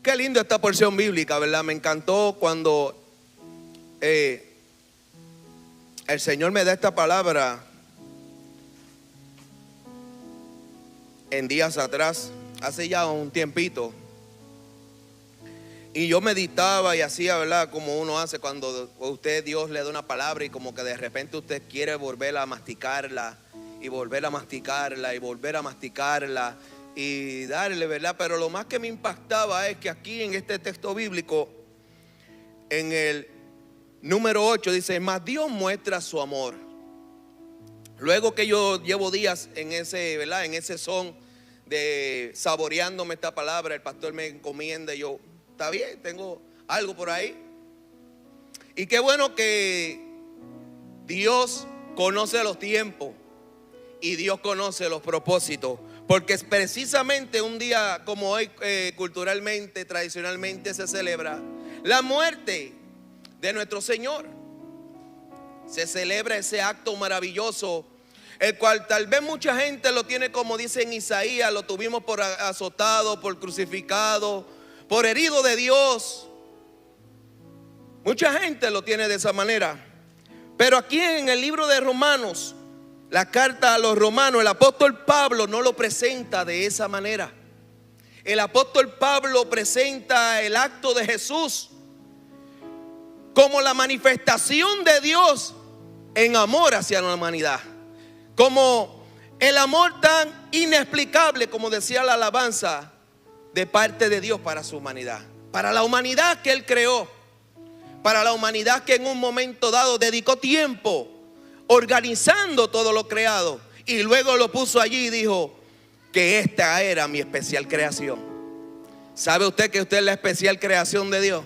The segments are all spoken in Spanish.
Qué lindo esta porción bíblica, ¿verdad? Me encantó cuando el Señor me da esta palabra en días atrás, hace ya un tiempito. Y yo meditaba y hacía, ¿verdad? Como uno hace cuando usted, Dios le da una palabra y como que de repente usted quiere volver a masticarla y volver a masticarla y volver a masticarla y darle, ¿verdad? Pero lo más que me impactaba es que aquí en este texto bíblico, en el número 8 dice: mas Dios muestra su amor. Luego que yo llevo días en ese, ¿verdad? En ese son de saboreándome esta palabra, el pastor me encomienda y yo, está bien, tengo algo por ahí. Y qué bueno que Dios conoce los tiempos y Dios conoce los propósitos. Porque es precisamente un día como hoy, culturalmente, tradicionalmente se celebra la muerte de nuestro Señor. Se celebra ese acto maravilloso, el cual tal vez mucha gente lo tiene como dice en Isaías: lo tuvimos por azotado, por crucificado, por herido de Dios. Mucha gente lo tiene de esa manera. Pero aquí en el libro de Romanos, la carta a los romanos, el apóstol Pablo no lo presenta de esa manera. El apóstol Pablo presenta el acto de Jesús como la manifestación de Dios en amor hacia la humanidad. Como el amor tan inexplicable, como decía la alabanza, de parte de Dios para su humanidad. Para la humanidad que Él creó. Para la humanidad que en un momento dado dedicó tiempo organizando todo lo creado, y luego lo puso allí y dijo que esta era mi especial creación. ¿Sabe usted que usted es la especial creación de Dios?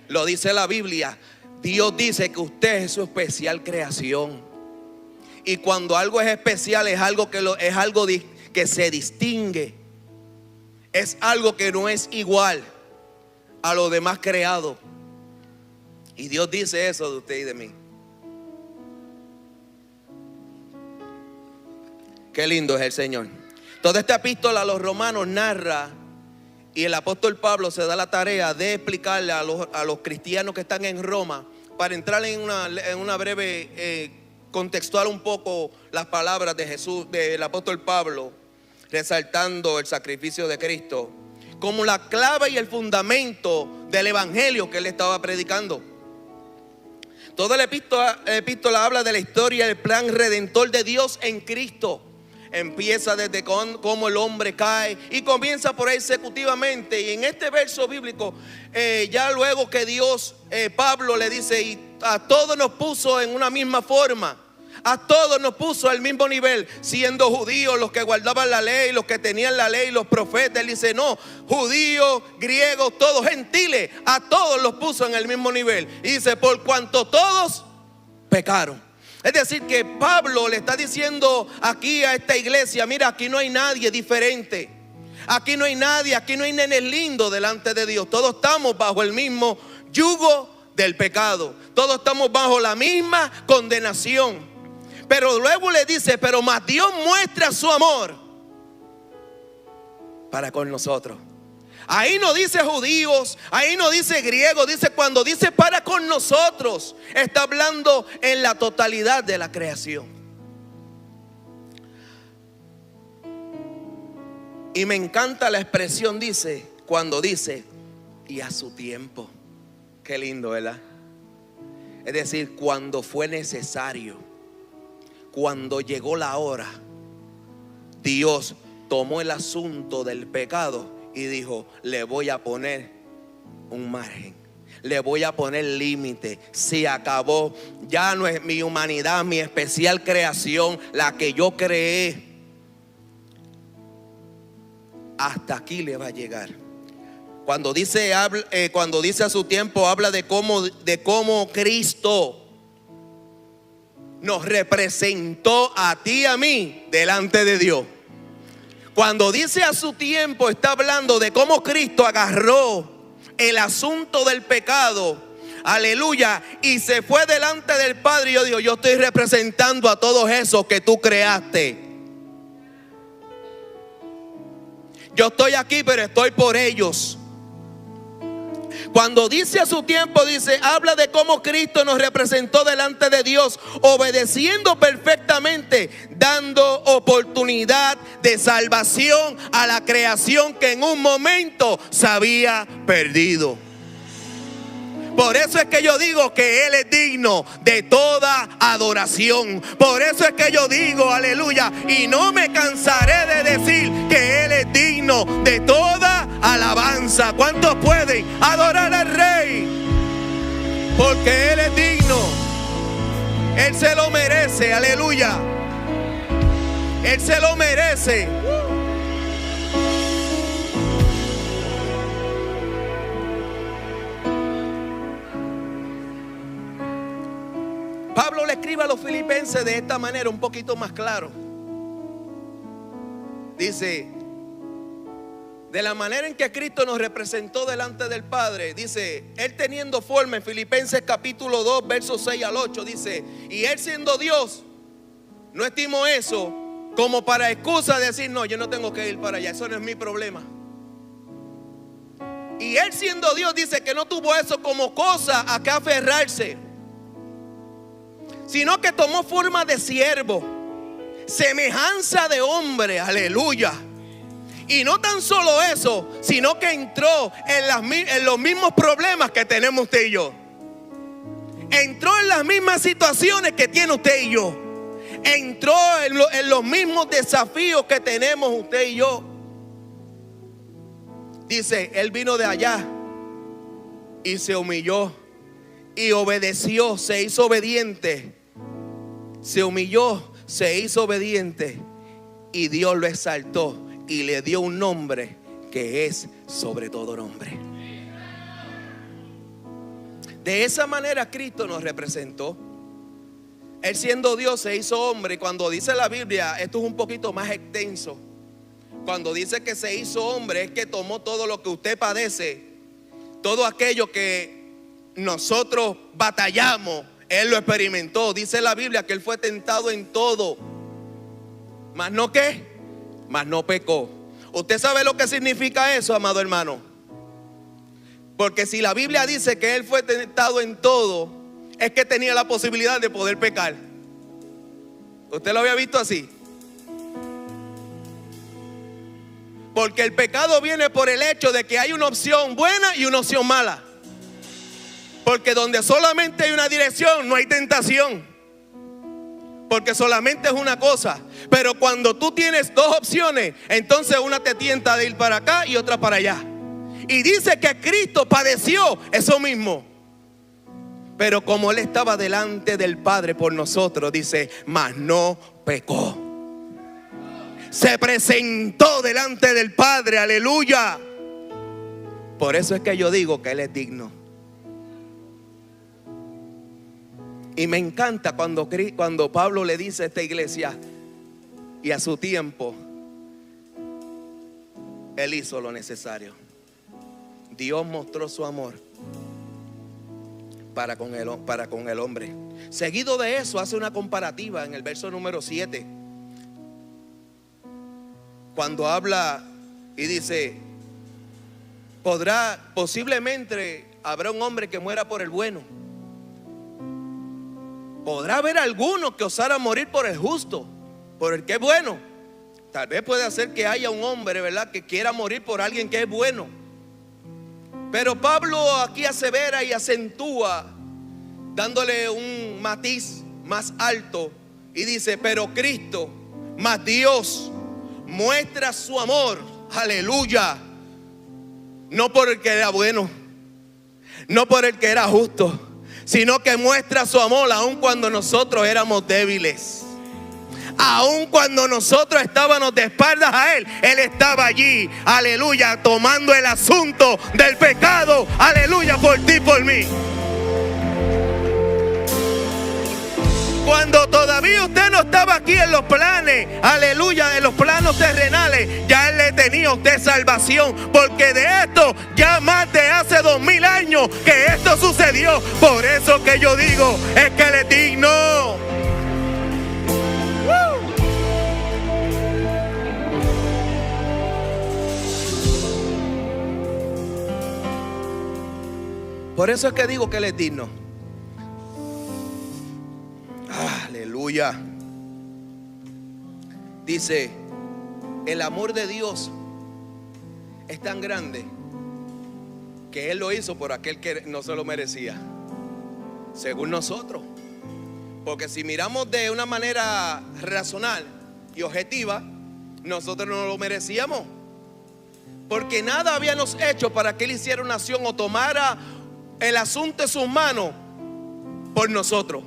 Lo dice la Biblia. Dios dice que usted es su especial creación. Y cuando algo es especial es algo que se distingue. Es algo que no es igual a lo demás creado. Y Dios dice eso de usted y de mí. Qué lindo es el Señor. Toda esta epístola a los romanos narra, y el apóstol Pablo se da la tarea de explicarle a los cristianos que están en Roma, para entrar en una breve contextual un poco las palabras de Jesús, del apóstol Pablo, resaltando el sacrificio de Cristo como la clave y el fundamento del evangelio que él estaba predicando. Toda la epístola habla de la historia, el plan redentor de Dios en Cristo. Empieza desde cómo el hombre cae y comienza por ahí consecutivamente. Y en este verso bíblico, ya luego que Dios, Pablo le dice, y a todos nos puso en una misma forma. A todos nos puso al mismo nivel, siendo judíos los que guardaban la ley, los que tenían la ley, los profetas. Él dice: no, judíos, griegos, todos gentiles, a todos los puso en el mismo nivel. Y dice: por cuanto todos pecaron. Es decir, que Pablo le está diciendo aquí a esta iglesia: mira, aquí no hay nadie diferente. Aquí no hay nadie, aquí no hay nenes lindos delante de Dios. Todos estamos bajo el mismo yugo del pecado. Todos estamos bajo la misma condenación. Pero luego le dice: pero más Dios muestra su amor para con nosotros. Ahí no dice judíos, ahí no dice griegos, dice cuando dice para con nosotros, está hablando en la totalidad de la creación. Y me encanta la expresión, dice, cuando dice y a su tiempo. Qué lindo, ¿verdad? Es decir, cuando fue necesario, cuando llegó la hora, Dios tomó el asunto del pecado y dijo: le voy a poner un margen, le voy a poner límite. Se acabó. Ya no es mi humanidad, mi especial creación, la que yo creé. Hasta aquí le va a llegar. Cuando dice a su tiempo, habla de cómo Cristo nos representó a ti y a mí delante de Dios. Cuando dice a su tiempo, está hablando de cómo Cristo agarró el asunto del pecado, aleluya, y se fue delante del Padre. Y yo digo: yo estoy representando a todos esos que tú creaste. Yo estoy aquí, pero estoy por ellos. Cuando dice a su tiempo, dice, habla de cómo Cristo nos representó delante de Dios, obedeciendo perfectamente, dando oportunidad de salvación a la creación que en un momento se había perdido. Por eso es que yo digo que Él es digno de toda adoración. Por eso es que yo digo, aleluya, y no me cansaré de decir que Él es digno de toda alabanza. ¿Cuántos pueden adorar al Rey? Porque Él es digno. Él se lo merece, aleluya. Él se lo merece. Pablo le escribe a los filipenses de esta manera, un poquito más claro. Dice, de la manera en que Cristo nos representó delante del Padre, dice, Él teniendo forma, en Filipenses capítulo 2, versos 6 al 8, dice, y Él siendo Dios, no estimó eso como para excusa de decir, no, yo no tengo que ir para allá, eso no es mi problema. Y Él siendo Dios, dice que no tuvo eso como cosa a que aferrarse, sino que tomó forma de siervo, semejanza de hombre, aleluya. Y no tan solo eso, sino que entró en los mismos problemas que tenemos usted y yo. Entró en las mismas situaciones que tiene usted y yo. Entró en los mismos desafíos que tenemos usted y yo. Dice, Él vino de allá y se humilló y obedeció, se hizo obediente. Se humilló, se hizo obediente y Dios lo exaltó y le dio un nombre que es sobre todo nombre. De esa manera Cristo nos representó. Él siendo Dios se hizo hombre. Y cuando dice la Biblia, esto es un poquito más extenso. Cuando dice que se hizo hombre, es que tomó todo lo que usted padece, todo aquello que nosotros batallamos, Él lo experimentó. Dice la Biblia que Él fue tentado en todo, mas no ¿qué? Mas no pecó. ¿Usted sabe lo que significa eso, amado hermano? Porque si la Biblia dice que Él fue tentado en todo, es que tenía la posibilidad de poder pecar. ¿Usted lo había visto así? Porque el pecado viene por el hecho de que hay una opción buena y una opción mala. Porque donde solamente hay una dirección, no hay tentación. Porque solamente es una cosa. Pero cuando tú tienes dos opciones, entonces una te tienta de ir para acá y otra para allá. Y dice que Cristo padeció eso mismo. Pero como Él estaba delante del Padre por nosotros, dice, mas no pecó. Se presentó delante del Padre, aleluya. Por eso es que yo digo que Él es digno. Y me encanta cuando Pablo le dice a esta iglesia, y a su tiempo, Él hizo lo necesario. Dios mostró su amor para con el hombre. Seguido de eso hace una comparativa en el verso número 7. Cuando habla y dice, posiblemente habrá un hombre que muera por el bueno. Podrá haber alguno que osara morir por el justo, por el que es bueno. Tal vez puede ser que haya un hombre, ¿verdad?, que quiera morir por alguien que es bueno. Pero Pablo aquí asevera y acentúa, dándole un matiz más alto, y dice, pero Cristo, más Dios, muestra su amor, aleluya, no por el que era bueno, no por el que era justo, sino que muestra su amor aun cuando nosotros éramos débiles. Aun cuando nosotros estábamos de espaldas a Él, Él estaba allí, aleluya, tomando el asunto del pecado, aleluya, por ti y por mí. Cuando todavía usted no estaba aquí en los planes, aleluya, en los planos terrenales, ya Él le tenía a usted salvación. Porque de esto ya más de hace 2000 años que esto sucedió. Por eso que yo digo, es que Él es digno. Por eso es que digo que Él es digno. Aleluya. Dice, el amor de Dios es tan grande que Él lo hizo por aquel que no se lo merecía, según nosotros. Porque si miramos de una manera racional y objetiva, nosotros no lo merecíamos, porque nada habíamos hecho para que Él hiciera una acción o tomara el asunto en sus manos por nosotros.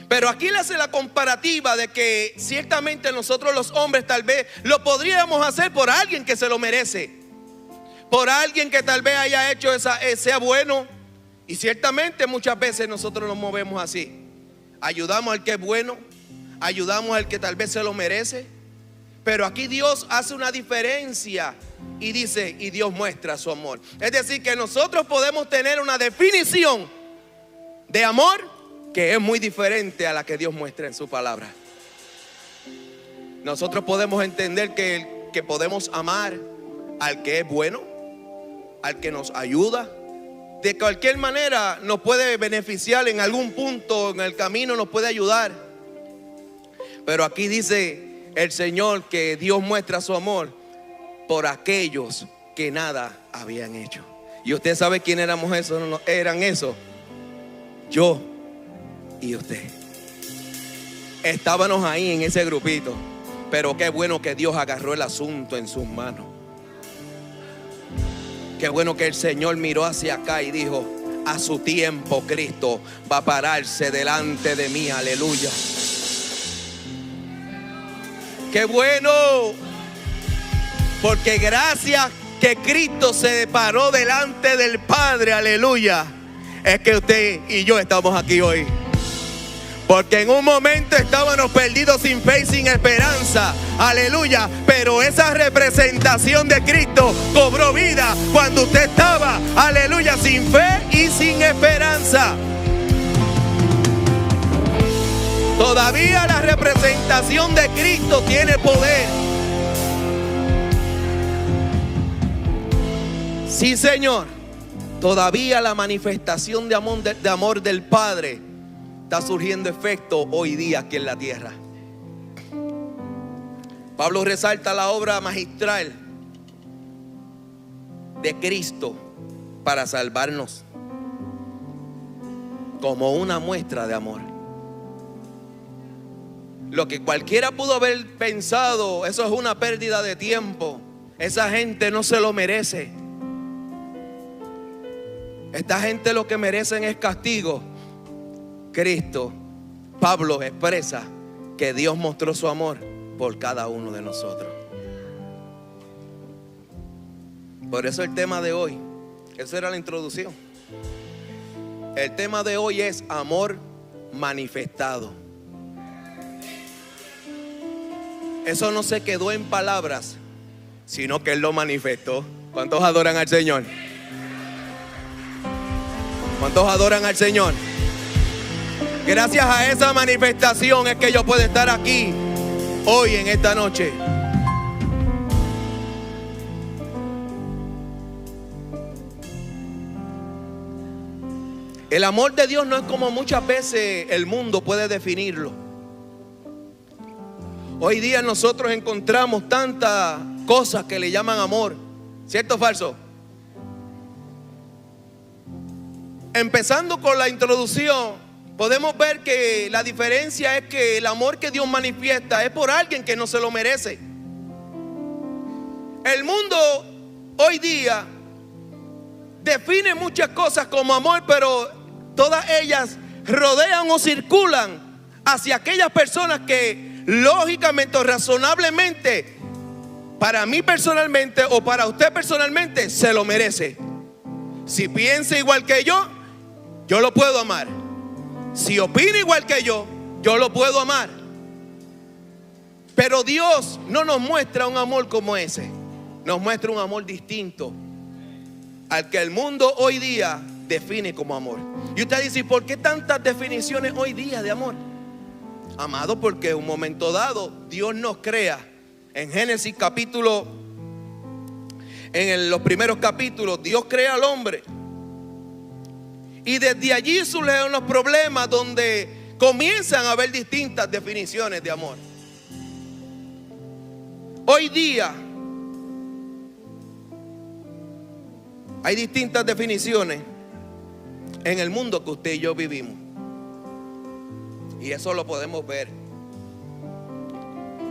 Pero aquí le hace la comparativa de que ciertamente nosotros los hombres tal vez lo podríamos hacer por alguien que se lo merece, por alguien que tal vez haya hecho sea bueno. Y ciertamente muchas veces nosotros nos movemos así. Ayudamos al que es bueno, ayudamos al que tal vez se lo merece. Pero aquí Dios hace una diferencia y dice, y Dios muestra su amor. Es decir, que nosotros podemos tener una definición de amor que es muy diferente a la que Dios muestra en su palabra. Nosotros podemos entender que podemos amar al que es bueno, al que nos ayuda. De cualquier manera nos puede beneficiar en algún punto en el camino, nos puede ayudar. Pero aquí dice el Señor que Dios muestra su amor por aquellos que nada habían hecho. Y usted sabe quién éramos esos, no, eran esos. Yo y usted. Estábamos ahí en ese grupito. Pero qué bueno que Dios agarró el asunto en sus manos. Qué bueno que el Señor miró hacia acá y dijo, a su tiempo Cristo va a pararse delante de mí, aleluya. Qué bueno, porque gracias que Cristo se paró delante del Padre, aleluya, es que usted y yo estamos aquí hoy. Porque en un momento estábamos perdidos sin fe y sin esperanza, aleluya. Pero esa representación de Cristo cobró vida cuando usted estaba, aleluya, sin fe y sin esperanza. Todavía la representación de Cristo tiene poder. Sí, Señor. Todavía la manifestación de amor del Padre está surgiendo efecto hoy día aquí en la tierra. Pablo resalta la obra magistral de Cristo para salvarnos como una muestra de amor. Lo que cualquiera pudo haber pensado, eso es una pérdida de tiempo. Esa gente no se lo merece. Esta gente lo que merecen es castigo. Cristo, Pablo expresa que Dios mostró su amor por cada uno de nosotros. Por eso el tema de hoy, esa era la introducción. El tema de hoy es amor manifestado. Eso no se quedó en palabras, sino que Él lo manifestó. ¿Cuántos adoran al Señor? ¿Cuántos adoran al Señor? Gracias a esa manifestación es que yo puedo estar aquí hoy en esta noche. El amor de Dios no es como muchas veces el mundo puede definirlo. Hoy día nosotros encontramos tantas cosas que le llaman amor. ¿Cierto o falso? Empezando con la introducción, podemos ver que la diferencia es que el amor que Dios manifiesta es por alguien que no se lo merece. El mundo hoy día define muchas cosas como amor, pero todas ellas rodean o circulan hacia aquellas personas que lógicamente o razonablemente, para mí personalmente o para usted personalmente, se lo merece. Si piensa igual que yo lo puedo amar. Si opina igual que yo lo puedo amar. Pero Dios no nos muestra un amor como ese. Nos muestra un amor distinto al que el mundo hoy día define como amor. Y usted dice, ¿y por qué tantas definiciones hoy día de amor? Amado, porque en un momento dado Dios nos crea. En Génesis capítulo en los primeros capítulos, Dios crea al hombre. Y desde allí surgen unos problemas donde comienzan a haber distintas definiciones de amor. Hoy día hay distintas definiciones en el mundo que usted y yo vivimos. Y eso lo podemos ver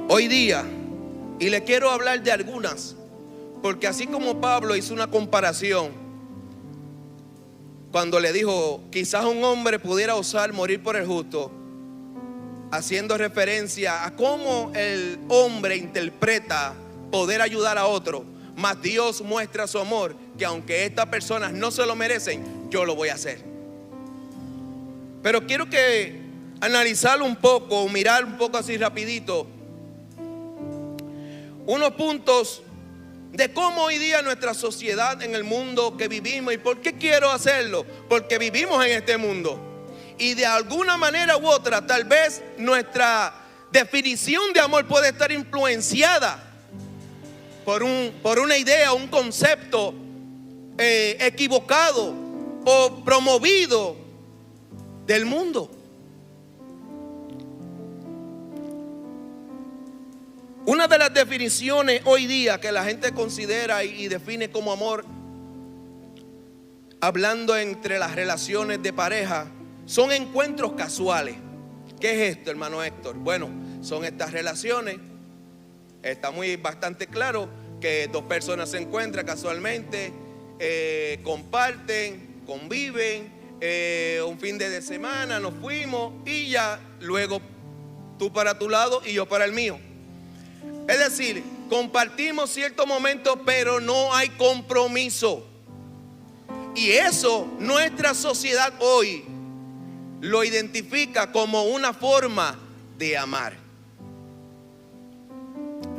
hoy día. Y le quiero hablar de algunas, porque así como Pablo hizo una comparación cuando le dijo, quizás un hombre pudiera osar morir por el justo, haciendo referencia a cómo el hombre interpreta poder ayudar a otro, mas Dios muestra su amor, que aunque estas personas no se lo merecen, yo lo voy a hacer. Pero quiero que analizarlo un poco, mirar un poco así rapidito unos puntos de cómo hoy día nuestra sociedad en el mundo que vivimos. ¿Y por qué quiero hacerlo? Porque vivimos en este mundo y de alguna manera u otra tal vez nuestra definición de amor puede estar influenciada por una idea, un concepto equivocado o promovido del mundo. Una de las definiciones hoy día que la gente considera y define como amor, hablando entre las relaciones de pareja, son encuentros casuales. ¿Qué es esto, hermano Héctor? Bueno, son estas relaciones, está bastante claro que dos personas se encuentran casualmente, comparten, conviven, un fin de semana nos fuimos y ya luego tú para tu lado y yo para el mío. Es decir, compartimos ciertos momentos, pero no hay compromiso. Y eso nuestra sociedad hoy lo identifica como una forma de amar.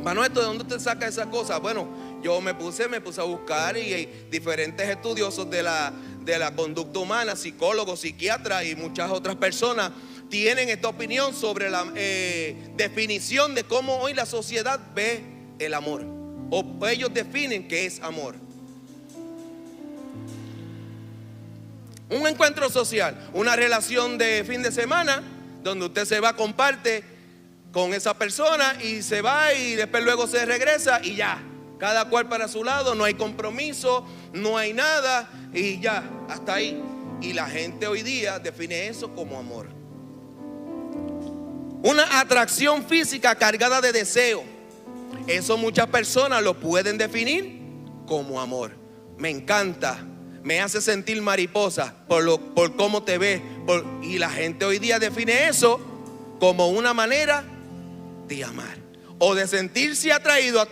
Manuel, ¿de dónde te saca esas cosas? Bueno, yo me puse a buscar y hay diferentes estudiosos de la conducta humana, psicólogos, psiquiatras y muchas otras personas tienen esta opinión sobre la definición de cómo hoy la sociedad ve el amor, o ellos definen qué es amor. Un encuentro social, una relación de fin de semana donde usted se va, comparte con esa persona y se va y después luego se regresa y ya, cada cual para su lado, no hay compromiso, no hay nada y ya, hasta ahí. Y la gente hoy día define eso como amor. Una atracción física cargada de deseo. Eso muchas personas lo pueden definir como amor. Me encanta, me hace sentir mariposa por cómo te ves. Y la gente hoy día define eso como una manera de amar o de sentirse atraído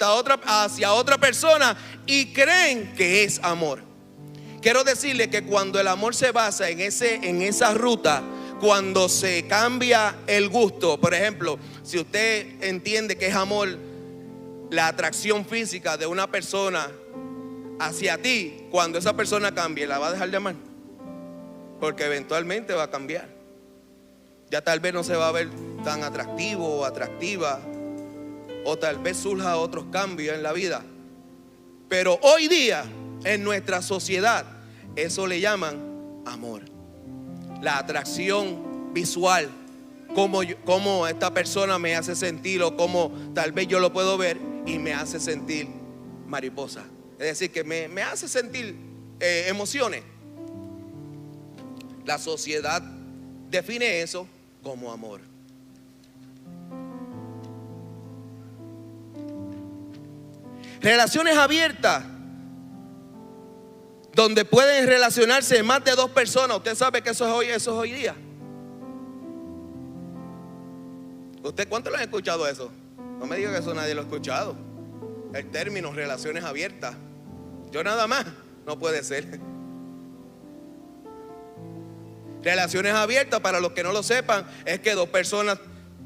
hacia otra persona y creen que es amor. Quiero decirle que cuando el amor se basa en esa ruta, cuando se cambia el gusto, por ejemplo, si usted entiende que es amor la atracción física de una persona hacia ti, cuando esa persona cambie, ¿la va a dejar de amar? Porque eventualmente va a cambiar. Ya tal vez no se va a ver tan atractivo o atractiva, o tal vez surja otros cambios en la vida. Pero hoy día, en nuestra sociedad, eso le llaman amor. La atracción visual, cómo esta persona me hace sentir, o cómo tal vez yo lo puedo ver y me hace sentir mariposa. Es decir, que me hace sentir emociones. La sociedad define eso como amor. Relaciones abiertas, donde pueden relacionarse más de dos personas. Usted sabe que eso es hoy día. ¿Usted cuánto lo han escuchado eso? No me diga que eso nadie lo ha escuchado. El término relaciones abiertas. Yo nada más, no puede ser. Relaciones abiertas, para los que no lo sepan, es que dos personas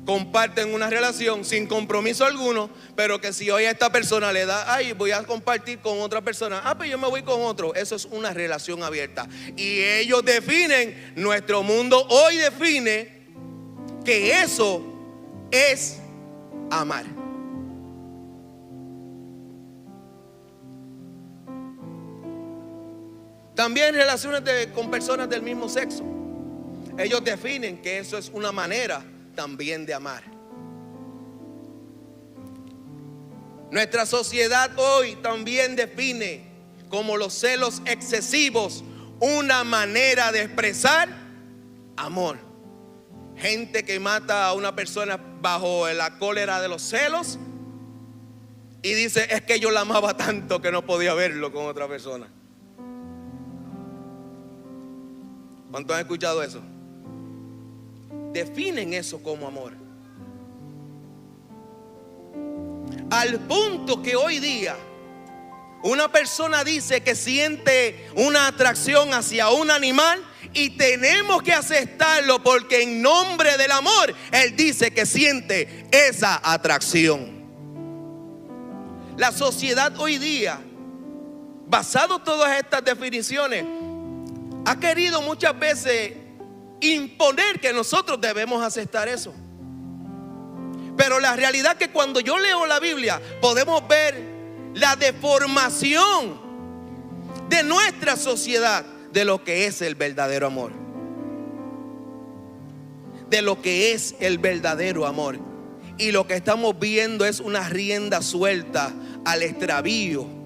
comparten una relación sin compromiso alguno, pero que si hoy a esta persona le da, ay, voy a compartir con otra persona, pues yo me voy con otro. Eso es una relación abierta. Y ellos definen, nuestro mundo hoy define que eso es amar. También relaciones con personas del mismo sexo. Ellos definen que eso es una manera también de amar. Nuestra sociedad hoy también define como los celos excesivos una manera de expresar amor. Gente que mata a una persona bajo la cólera de los celos y dice: es que yo la amaba tanto que no podía verlo con otra persona. ¿Cuántos han escuchado eso? Definen eso como amor. Al punto que hoy día una persona dice que siente una atracción hacia un animal y tenemos que aceptarlo porque en nombre del amor él dice que siente esa atracción. La sociedad hoy día, basado en todas estas definiciones, ha querido muchas veces imponer que nosotros debemos aceptar eso. Pero la realidad es que cuando yo leo la Biblia podemos ver la deformación de nuestra sociedad de lo que es el verdadero amor. De lo que es el verdadero amor. Y lo que estamos viendo es una rienda suelta al extravío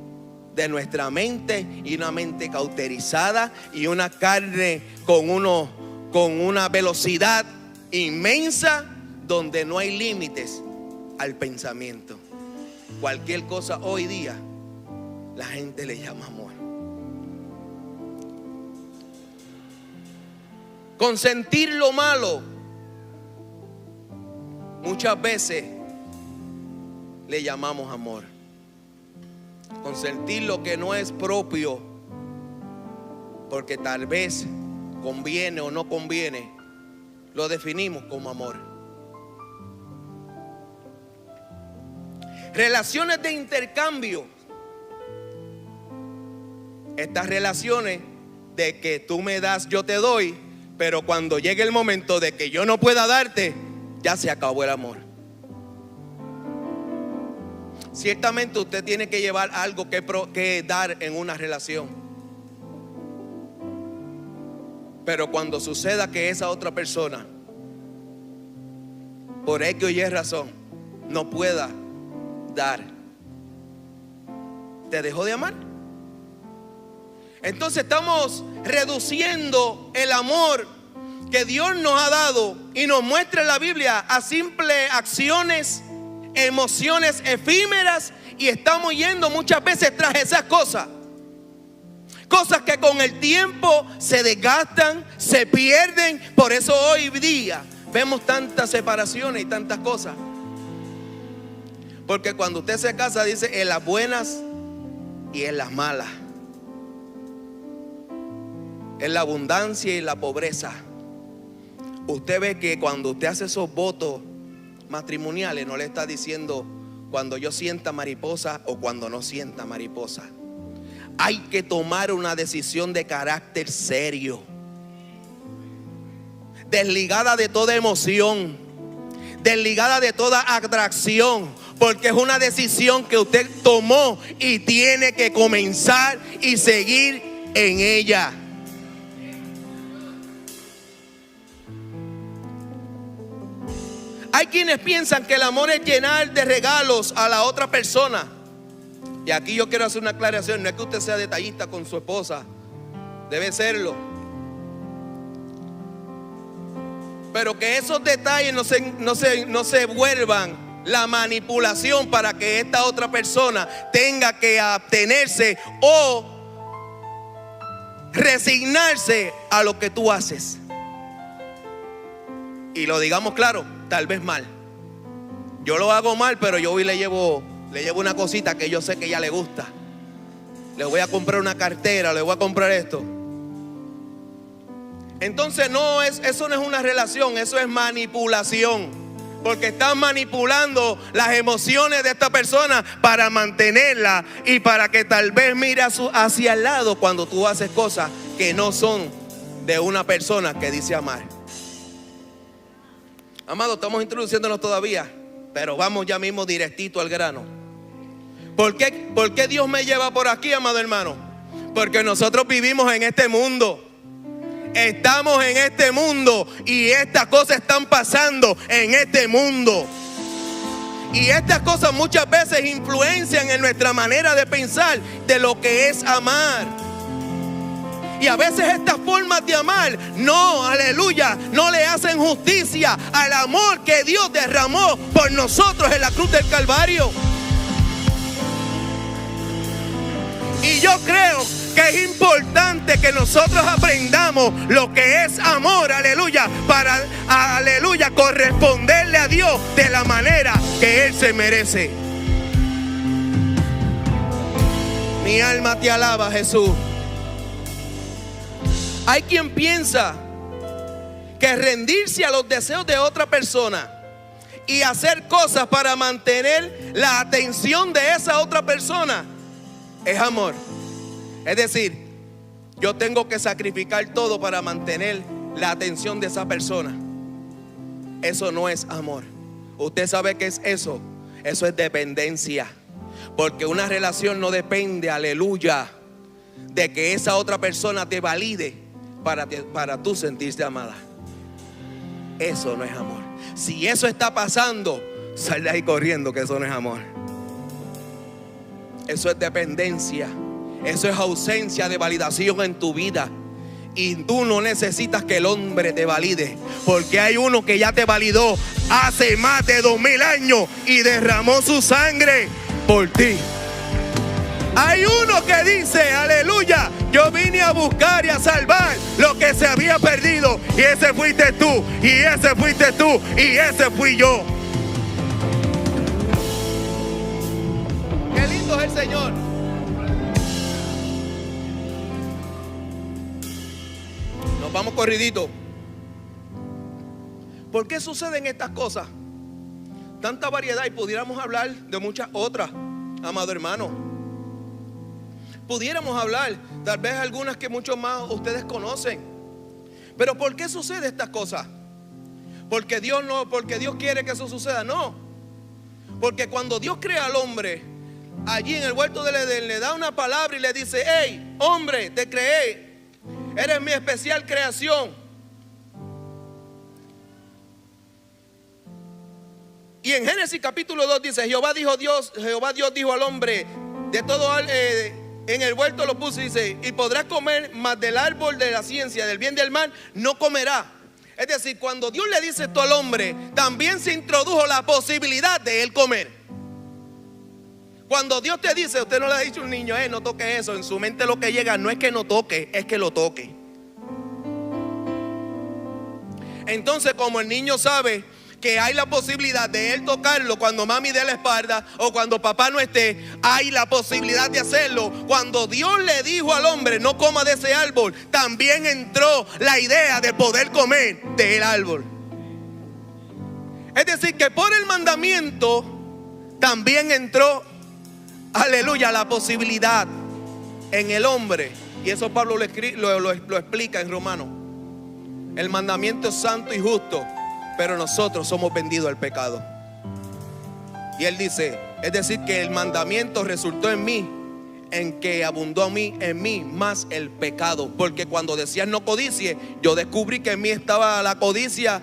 de nuestra mente, y una mente cauterizada y una carne con una velocidad inmensa donde no hay límites al pensamiento. Cualquier cosa hoy día la gente le llama amor. Consentir lo malo muchas veces le llamamos amor. Consentir lo que no es propio porque tal vez conviene o no conviene, lo definimos como amor. Relaciones de intercambio. Estas relaciones de que tú me das, yo te doy, pero cuando llegue el momento de que yo no pueda darte, ya se acabó el amor. Ciertamente usted tiene que llevar algo que dar en una relación. Pero cuando suceda que esa otra persona, por X o Y razón, no pueda dar, ¿te dejó de amar? Entonces estamos reduciendo el amor que Dios nos ha dado y nos muestra en la Biblia a simples acciones, emociones efímeras, y estamos yendo muchas veces tras esas cosas. Cosas que con el tiempo se desgastan, se pierden. Por eso hoy día vemos tantas separaciones y tantas cosas. Porque cuando usted se casa dice en las buenas y en las malas, en la abundancia y la pobreza. Usted ve que cuando usted hace esos votos matrimoniales, no le está diciendo cuando yo sienta mariposa o cuando no sienta mariposa. Hay que tomar una decisión de carácter serio, desligada de toda emoción, desligada de toda atracción, porque es una decisión que usted tomó y tiene que comenzar y seguir en ella. Hay quienes piensan que el amor es llenar de regalos a la otra persona. Y aquí yo quiero hacer una aclaración. No es que usted sea detallista con su esposa, debe serlo, pero que esos detalles no se vuelvan la manipulación para que esta otra persona tenga que abstenerse o resignarse a lo que tú haces. Y lo digamos claro, tal vez mal. Yo lo hago mal, pero yo hoy le llevo una cosita que yo sé que a ella le gusta. Le voy a comprar una cartera, le voy a comprar esto. Entonces eso no es una relación, eso es manipulación. Porque están manipulando las emociones de esta persona para mantenerla y para que tal vez mire hacia el lado cuando tú haces cosas que no son de una persona que dice amar. Amado, estamos introduciéndonos todavía, pero vamos ya mismo directito al grano. ¿Por qué Dios me lleva por aquí, amado hermano? Porque nosotros vivimos en este mundo. Estamos en este mundo y estas cosas están pasando en este mundo. Y estas cosas muchas veces influencian en nuestra manera de pensar de lo que es amar. Y a veces estas formas de amar, no, aleluya, no le hacen justicia al amor que Dios derramó por nosotros en la cruz del Calvario. Y yo creo que es importante que nosotros aprendamos lo que es amor, aleluya, para, aleluya, corresponderle a Dios de la manera que Él se merece. Mi alma te alaba, Jesús. Hay quien piensa que rendirse a los deseos de otra persona y hacer cosas para mantener la atención de esa otra persona es amor. Es decir, yo tengo que sacrificar todo para mantener la atención de esa persona. Eso no es amor. ¿Usted sabe qué es eso? Eso es dependencia. Porque una relación no depende, aleluya, de que esa otra persona te valide para tú sentirte amada. Eso no es amor. Si eso está pasando, sal de ahí corriendo, que eso no es amor. Eso es dependencia. Eso es ausencia de validación en tu vida. Y tú no necesitas que el hombre te valide, porque hay uno que ya te validó hace más de 2000 años y derramó su sangre por ti. Hay uno que dice, aleluya, yo vine a buscar y a salvar lo que se había perdido. Y ese fuiste tú, y ese fuiste tú, y ese fui yo. Qué lindo es el Señor. Nos vamos corridito. ¿Por qué suceden estas cosas? Tanta variedad, y pudiéramos hablar de muchas otras, amado hermano. Pudiéramos hablar, tal vez algunas que muchos más ustedes conocen. Pero ¿por qué sucede estas cosas? Porque Dios quiere que eso suceda, no. Porque cuando Dios crea al hombre, allí en el huerto del Edén, le da una palabra y le dice: hey, hombre, te creé, eres mi especial creación. Y en Génesis capítulo 2 dice: Jehová Dios dijo al hombre, de todo en el huerto lo puso, y dice: y podrás comer, mas del árbol de la ciencia, del bien y del mal, no comerá. Es decir, cuando Dios le dice esto al hombre, también se introdujo la posibilidad de él comer. Cuando Dios te dice, usted no le ha dicho a un niño, no toque eso. En su mente lo que llega no es que no toque, es que lo toque. Entonces, como el niño sabe que hay la posibilidad de él tocarlo cuando mami dé la espalda o cuando papá no esté, hay la posibilidad de hacerlo. Cuando Dios le dijo al hombre: no coma de ese árbol, también entró la idea de poder comer del árbol. Es decir, que por el mandamiento también entró, aleluya, la posibilidad en el hombre. Y eso Pablo lo explica en Romanos. El mandamiento es santo y justo, pero nosotros somos vendidos al pecado. Y él dice, es decir, que el mandamiento resultó en mí, en que abundó en mí más el pecado. Porque cuando decían no codicie, yo descubrí que en mí estaba la codicia.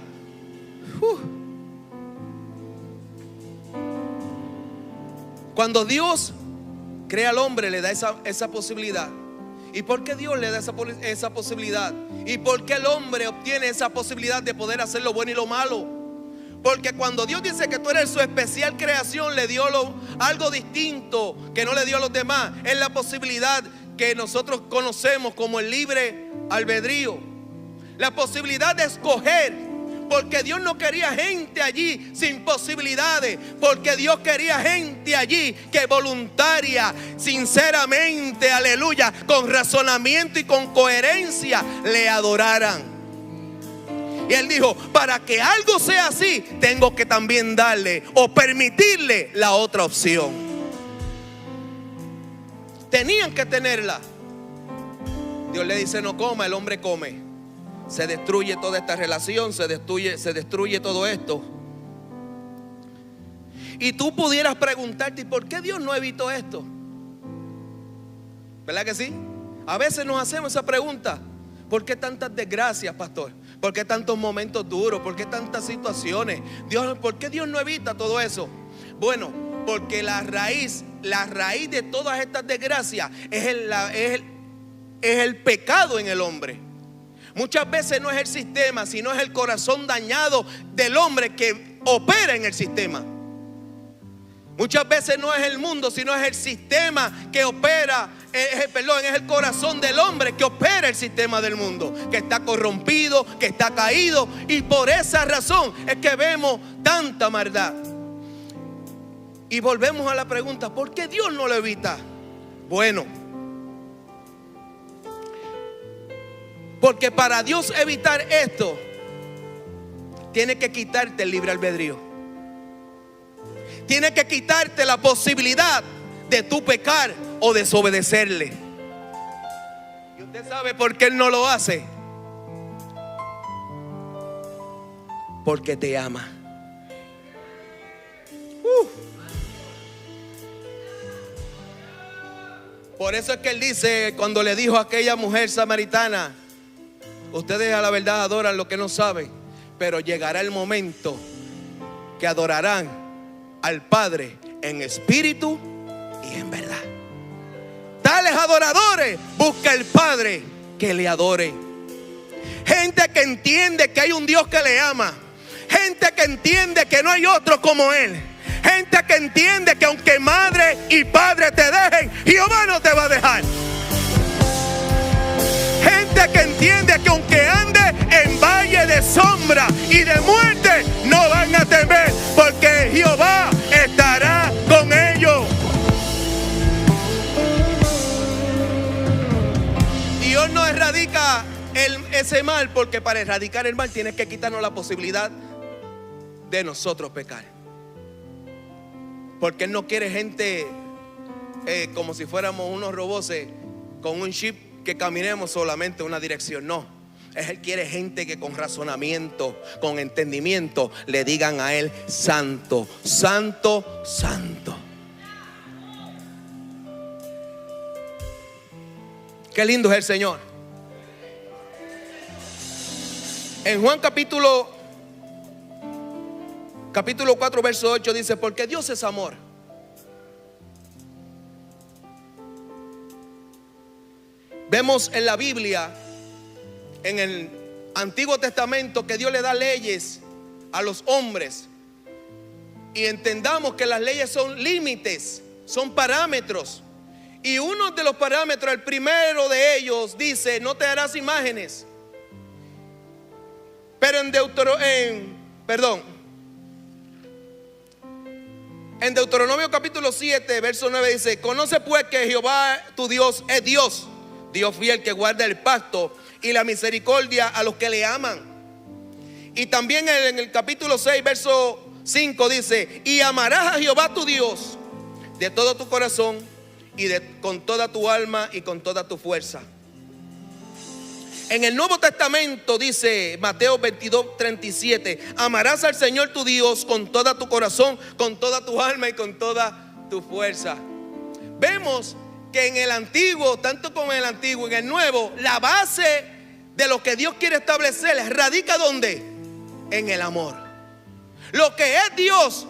Cuando Dios crea al hombre, le da esa posibilidad. ¿Y por qué Dios le da esa posibilidad? ¿Y por qué el hombre obtiene esa posibilidad de poder hacer lo bueno y lo malo? Porque cuando Dios dice que tú eres su especial creación, le dio algo distinto que no le dio a los demás. Es la posibilidad que nosotros conocemos como el libre albedrío. La posibilidad de escoger. Porque Dios no quería gente allí sin posibilidades. Porque Dios quería gente allí que voluntaria, sinceramente, aleluya, con razonamiento y con coherencia le adoraran. Y Él dijo, para que algo sea así, tengo que también darle o permitirle la otra opción. Tenían que tenerla. Dios le dice no coma, el hombre come. Se destruye toda esta relación, se destruye todo esto. Y tú pudieras preguntarte, ¿por qué Dios no evitó esto? ¿Verdad que sí? A veces nos hacemos esa pregunta: ¿por qué tantas desgracias, pastor? ¿Por qué tantos momentos duros? ¿Por qué tantas situaciones? ¿Por qué Dios no evita todo eso? Bueno, porque la raíz de todas estas desgracias es el pecado en el hombre. Muchas veces no es el sistema, sino es el corazón dañado del hombre que opera en el sistema. Muchas veces no es el mundo, sino es el sistema que opera, es el corazón del hombre que opera el sistema del mundo, que está corrompido, que está caído, y por esa razón es que vemos tanta maldad. Y volvemos a la pregunta: ¿por qué Dios no lo evita? Bueno, porque para Dios evitar esto, tiene que quitarte el libre albedrío. Tiene que quitarte la posibilidad de tú pecar o desobedecerle. Y usted sabe por qué Él no lo hace: porque te ama. Por eso es que Él dice, cuando le dijo a aquella mujer samaritana: ustedes a la verdad adoran lo que no saben, pero llegará el momento que adorarán al Padre en espíritu y en verdad. Tales adoradores busca el Padre que le adore. Gente que entiende que hay un Dios que le ama. Gente que entiende que no hay otro como Él. Gente que entiende que aunque madre y padre te dejen, Jehová no te va a dejar. Gente que entiende que aunque ande en valle de sombra y de muerte, no van a temer, porque Jehová estará con ellos. Dios no erradica ese mal, porque para erradicar el mal tienes que quitarnos la posibilidad de nosotros pecar. Porque Él no quiere gente como si fuéramos unos robots con un chip que caminemos solamente en una dirección. No, Él quiere gente que con razonamiento, con entendimiento, le digan a Él: santo, santo, santo. Qué lindo es el Señor. En Juan capítulo 4 verso 8 dice: porque Dios es amor. Vemos en la Biblia, en el Antiguo Testamento, que Dios le da leyes a los hombres. Y entendamos que las leyes son límites, son parámetros. Y uno de los parámetros, el primero de ellos, dice: no te harás imágenes. Pero en Deuteronomio capítulo 7 verso 9 dice: conoce pues que Jehová tu Dios es Dios, Dios fiel, que guarda el pacto y la misericordia a los que le aman. Y también en el capítulo 6 verso 5 dice: y amarás a Jehová tu Dios de todo tu corazón y con toda tu alma y con toda tu fuerza. En el Nuevo Testamento dice Mateo 22:37: amarás al Señor tu Dios con todo tu corazón, con toda tu alma y con toda tu fuerza. Vemos que en el Antiguo, tanto como en el Antiguo, en el Nuevo, la base de lo que Dios quiere establecer radica ¿dónde? En el amor. Lo que es Dios,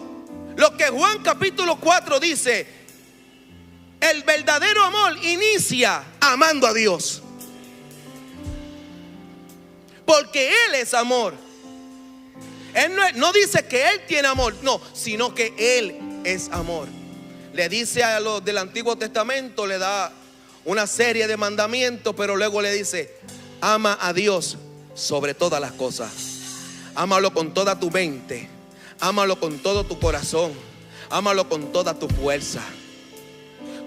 lo que Juan capítulo 4 dice: el verdadero amor inicia amando a Dios. Porque Él es amor. Él no dice que Él tiene amor, no, sino que Él es amor. Le dice a los del Antiguo Testamento, le da una serie de mandamientos, pero luego le dice: ama a Dios sobre todas las cosas. Ámalo con toda tu mente, ámalo con todo tu corazón, ámalo con toda tu fuerza.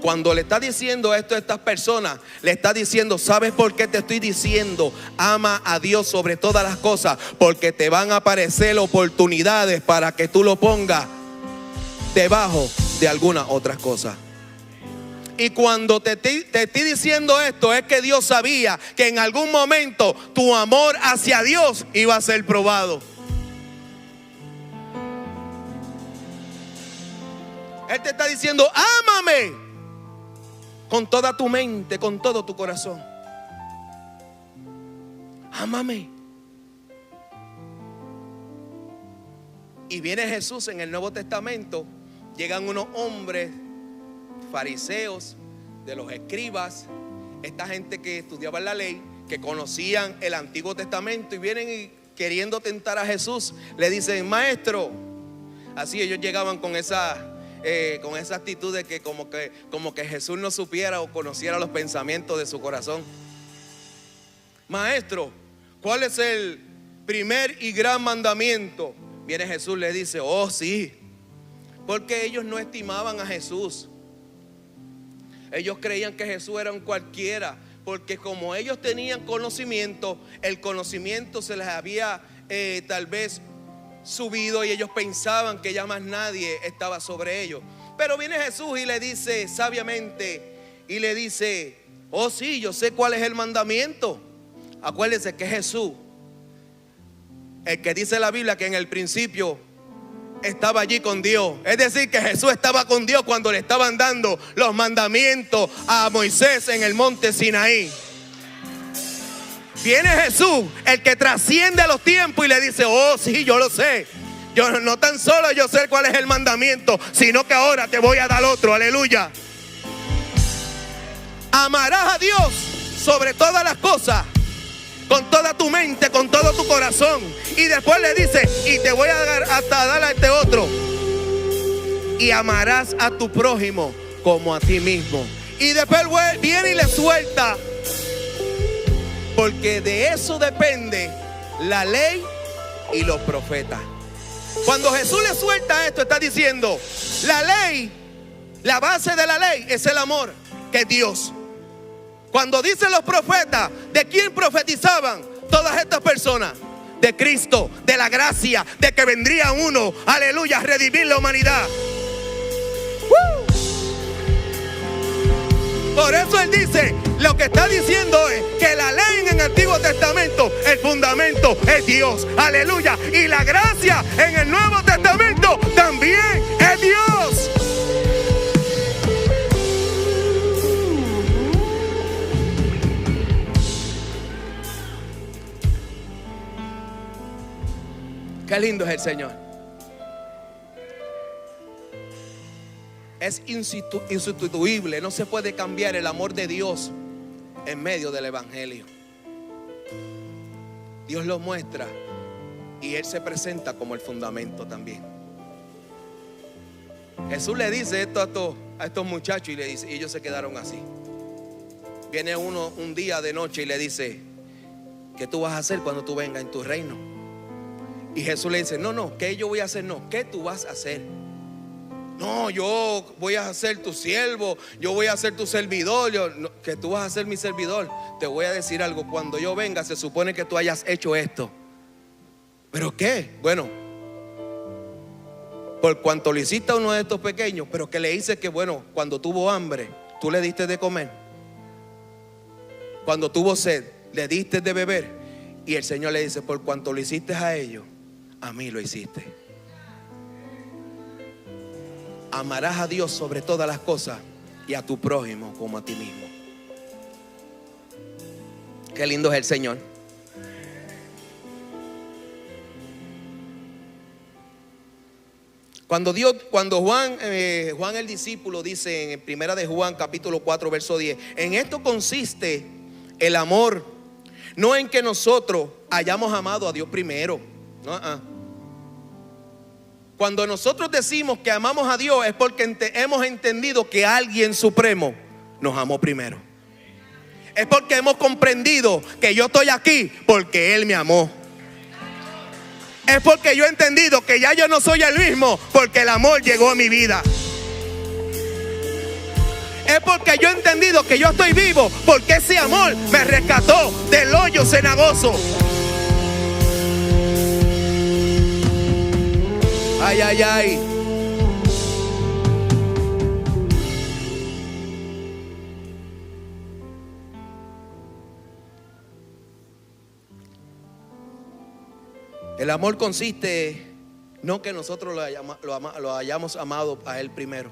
Cuando le está diciendo esto a estas personas, le está diciendo: ¿sabes por qué te estoy diciendo? Ama a Dios sobre todas las cosas. Porque te van a aparecer oportunidades para que tú lo pongas debajo de algunas otras cosas. Y cuando te estoy diciendo esto, es que Dios sabía que en algún momento tu amor hacia Dios iba a ser probado. Él te está diciendo: ámame. con toda tu mente, con todo tu corazón. Ámame. Y viene Jesús en el Nuevo Testamento. Llegan unos hombres fariseos, de los escribas, esta gente que estudiaba la ley, que conocían el Antiguo Testamento, y vienen y queriendo tentar a Jesús, le dicen: maestro. Así ellos llegaban con esa actitud de que como que Jesús no supiera o conociera los pensamientos de su corazón. Maestro, ¿cuál es el primer y gran mandamiento? Viene Jesús, le dice: oh sí, porque ellos no estimaban a Jesús. Ellos creían que Jesús era un cualquiera, porque como ellos tenían conocimiento, el conocimiento se les había tal vez subido, y ellos pensaban que ya más nadie estaba sobre ellos. Pero viene Jesús y le dice sabiamente, y le dice: oh sí, yo sé cuál es el mandamiento. Acuérdense que Jesús, el que dice la Biblia que en el principio estaba allí con Dios. Es decir, que Jesús estaba con Dios cuando le estaban dando los mandamientos a Moisés en el monte Sinaí. Viene Jesús, el que trasciende los tiempos, y le dice: oh sí, yo lo sé. Yo no tan solo yo sé cuál es el mandamiento, sino que ahora te voy a dar otro. Aleluya. Amarás a Dios sobre todas las cosas, con toda tu mente, con todo tu corazón. Y después le dice: y te voy a dar hasta dar a este otro. Y amarás a tu prójimo como a ti mismo. Y después viene y le suelta: porque de eso depende la ley y los profetas. Cuando Jesús le suelta esto, está diciendo: la ley, la base de la ley es el amor, que es Dios. Cuando dicen los profetas, ¿de quién profetizaban todas estas personas? De Cristo, de la gracia, de que vendría uno, aleluya, a redimir la humanidad. Por eso él dice, lo que está diciendo es que la ley en el Antiguo Testamento, el fundamento es Dios, aleluya. Y la gracia en el Nuevo Testamento también es Dios. Qué lindo es el Señor. Es insustituible, no se puede cambiar el amor de Dios en medio del Evangelio. Dios lo muestra y Él se presenta como el fundamento también. Jesús le dice esto a estos muchachos, y le dice, y ellos se quedaron así. Viene uno un día de noche y le dice: ¿qué tú vas a hacer cuando tú vengas en tu reino? Y Jesús le dice: no, ¿qué yo voy a hacer? No, ¿qué tú vas a hacer? No, yo voy a ser tu siervo, yo voy a ser tu servidor. Que tú vas a ser mi servidor. Te voy a decir algo: cuando yo venga se supone que tú hayas hecho esto. ¿Pero qué? Bueno, por cuanto le hiciste a uno de estos pequeños, pero que le dice que bueno, cuando tuvo hambre, tú le diste de comer. Cuando tuvo sed, le diste de beber. Y el Señor le dice: por cuanto lo hiciste a ellos, a mí lo hiciste. Amarás a Dios sobre todas las cosas y a tu prójimo como a ti mismo. Qué lindo es el Señor. Cuando Juan el discípulo dice en primera de Juan capítulo 4 verso 10: en esto consiste el amor, no en que nosotros hayamos amado a Dios primero. Cuando nosotros decimos que amamos a Dios es porque hemos entendido que alguien supremo nos amó primero. Es porque hemos comprendido que yo estoy aquí porque Él me amó. Es porque yo he entendido que ya yo no soy el mismo porque el amor llegó a mi vida. Es porque yo he entendido que yo estoy vivo porque ese amor me rescató del hoyo cenagoso. Ay, ay, ay. El amor consiste no que nosotros lo hayamos amado a Él primero,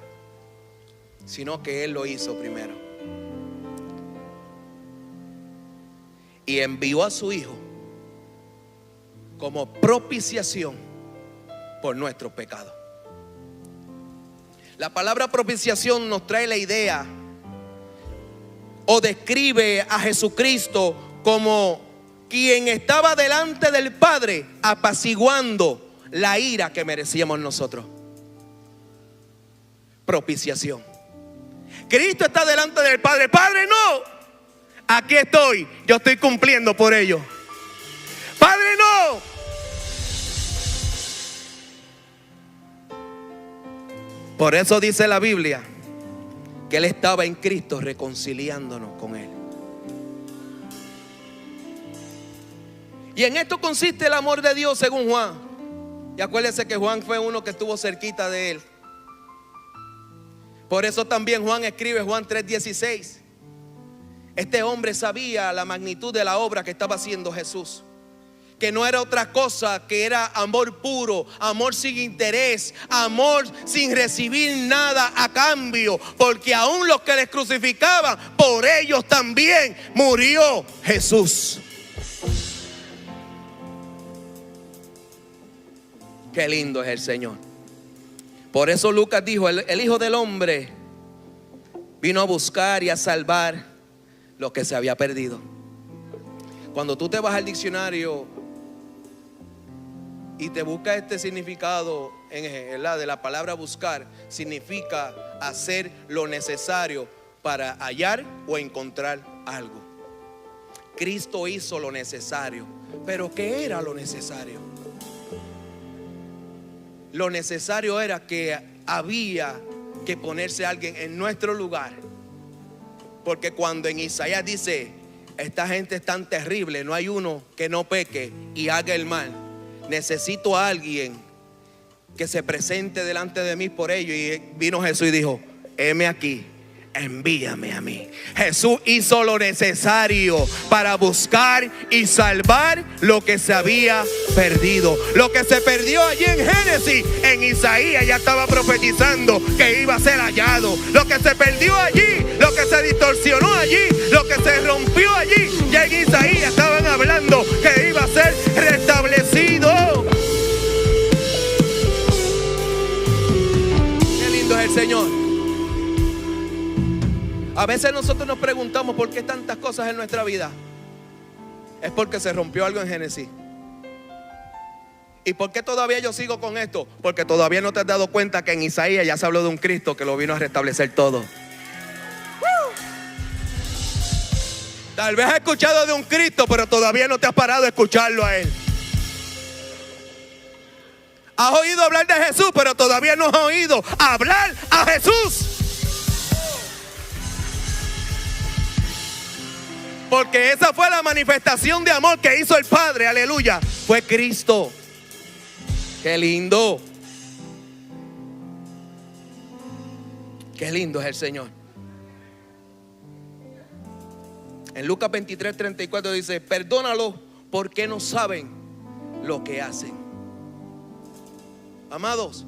sino que Él lo hizo primero. y envió a su Hijo como propiciación por nuestros pecados. La palabra propiciación nos trae la idea o describe a Jesucristo como quien estaba delante del Padre apaciguando la ira que merecíamos nosotros. Propiciación. Cristo está delante del Padre. Padre, no, aquí estoy, yo estoy cumpliendo por ello. Padre, no. Por eso dice la Biblia que Él estaba en Cristo reconciliándonos con Él. Y en esto consiste el amor de Dios según Juan. Y acuérdense que Juan fue uno que estuvo cerquita de Él. Por eso también Juan escribe Juan 3:16. Este hombre sabía la magnitud de la obra que estaba haciendo Jesús, que no era otra cosa que era amor puro, amor sin interés, amor sin recibir nada a cambio, porque aún los que les crucificaban, por ellos también murió Jesús. Qué lindo es el Señor. Por eso Lucas dijo, el Hijo del Hombre vino a buscar y a salvar lo que se había perdido. Cuando tú te vas al diccionario y te buscas este significado de la palabra buscar, significa hacer lo necesario para hallar o encontrar algo. Cristo hizo lo necesario. ¿Pero qué era lo necesario? Lo necesario era que había que ponerse alguien en nuestro lugar. Porque cuando en Isaías dice, esta gente es tan terrible, no hay uno que no peque y haga el mal, necesito a alguien que se presente delante de mí por ello. Y vino Jesús y dijo, heme aquí, envíame a mí. Jesús hizo lo necesario para buscar y salvar lo que se había perdido. Lo que se perdió allí en Génesis, en Isaías ya estaba profetizando que iba a ser hallado. Lo que se perdió allí, lo que se distorsionó allí, lo que se rompió allí, ya en Isaías estaban hablando que iba a ser restablecido. Qué lindo es el Señor. A veces nosotros nos preguntamos por qué tantas cosas en nuestra vida. Es porque se rompió algo en Génesis. ¿Y por qué todavía yo sigo con esto? Porque todavía no te has dado cuenta que en Isaías ya se habló de un Cristo que lo vino a restablecer todo. Tal vez has escuchado de un Cristo, pero todavía no te has parado a escucharlo a Él. Has oído hablar de Jesús, pero todavía no has oído hablar a Jesús. Porque esa fue la manifestación de amor que hizo el Padre, aleluya. Fue Cristo. Qué lindo. Qué lindo es el Señor. En Lucas 23:34 dice, perdónalo porque no saben lo que hacen. Amados,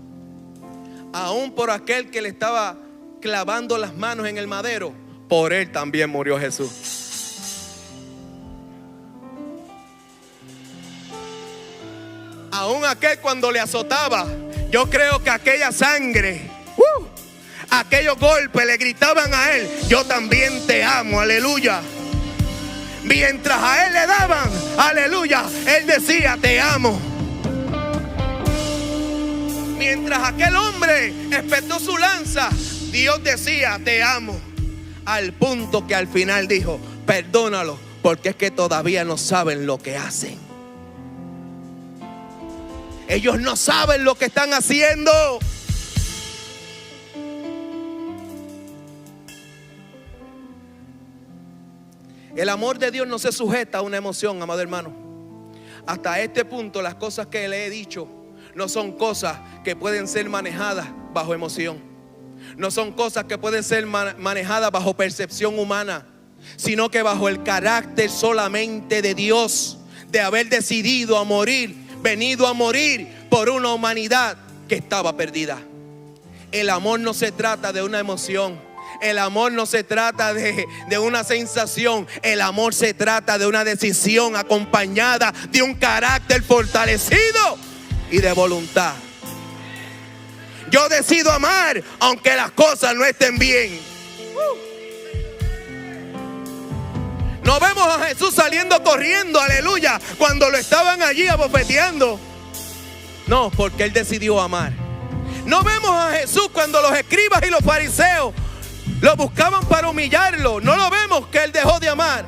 aún por aquel que le estaba clavando las manos en el madero, por él también murió Jesús. Aún aquel cuando le azotaba, yo creo que aquella sangre, aquellos golpes le gritaban a él, yo también te amo, aleluya. Mientras a él le daban, aleluya, él decía, te amo. Mientras aquel hombre espetó su lanza, Dios decía, te amo. Al punto que al final dijo, perdónalo, porque es que todavía no saben lo que hacen. Ellos no saben lo que están haciendo. El amor de Dios no se sujeta a una emoción, amado hermano. Hasta este punto las cosas que le he dicho no son cosas que pueden ser manejadas bajo emoción. No son cosas que pueden ser manejadas bajo percepción humana, sino que bajo el carácter solamente de Dios, de haber decidido a morir, venido a morir por una humanidad que estaba perdida. El amor no se trata de una emoción. El amor no se trata de una sensación. El amor se trata de una decisión acompañada de un carácter fortalecido y de voluntad. Yo decido amar aunque las cosas no estén bien. No vemos a Jesús saliendo corriendo, aleluya, cuando lo estaban allí abofeteando. No, porque Él decidió amar. No vemos a Jesús cuando los escribas y los fariseos lo buscaban para humillarlo. No lo vemos que Él dejó de amar.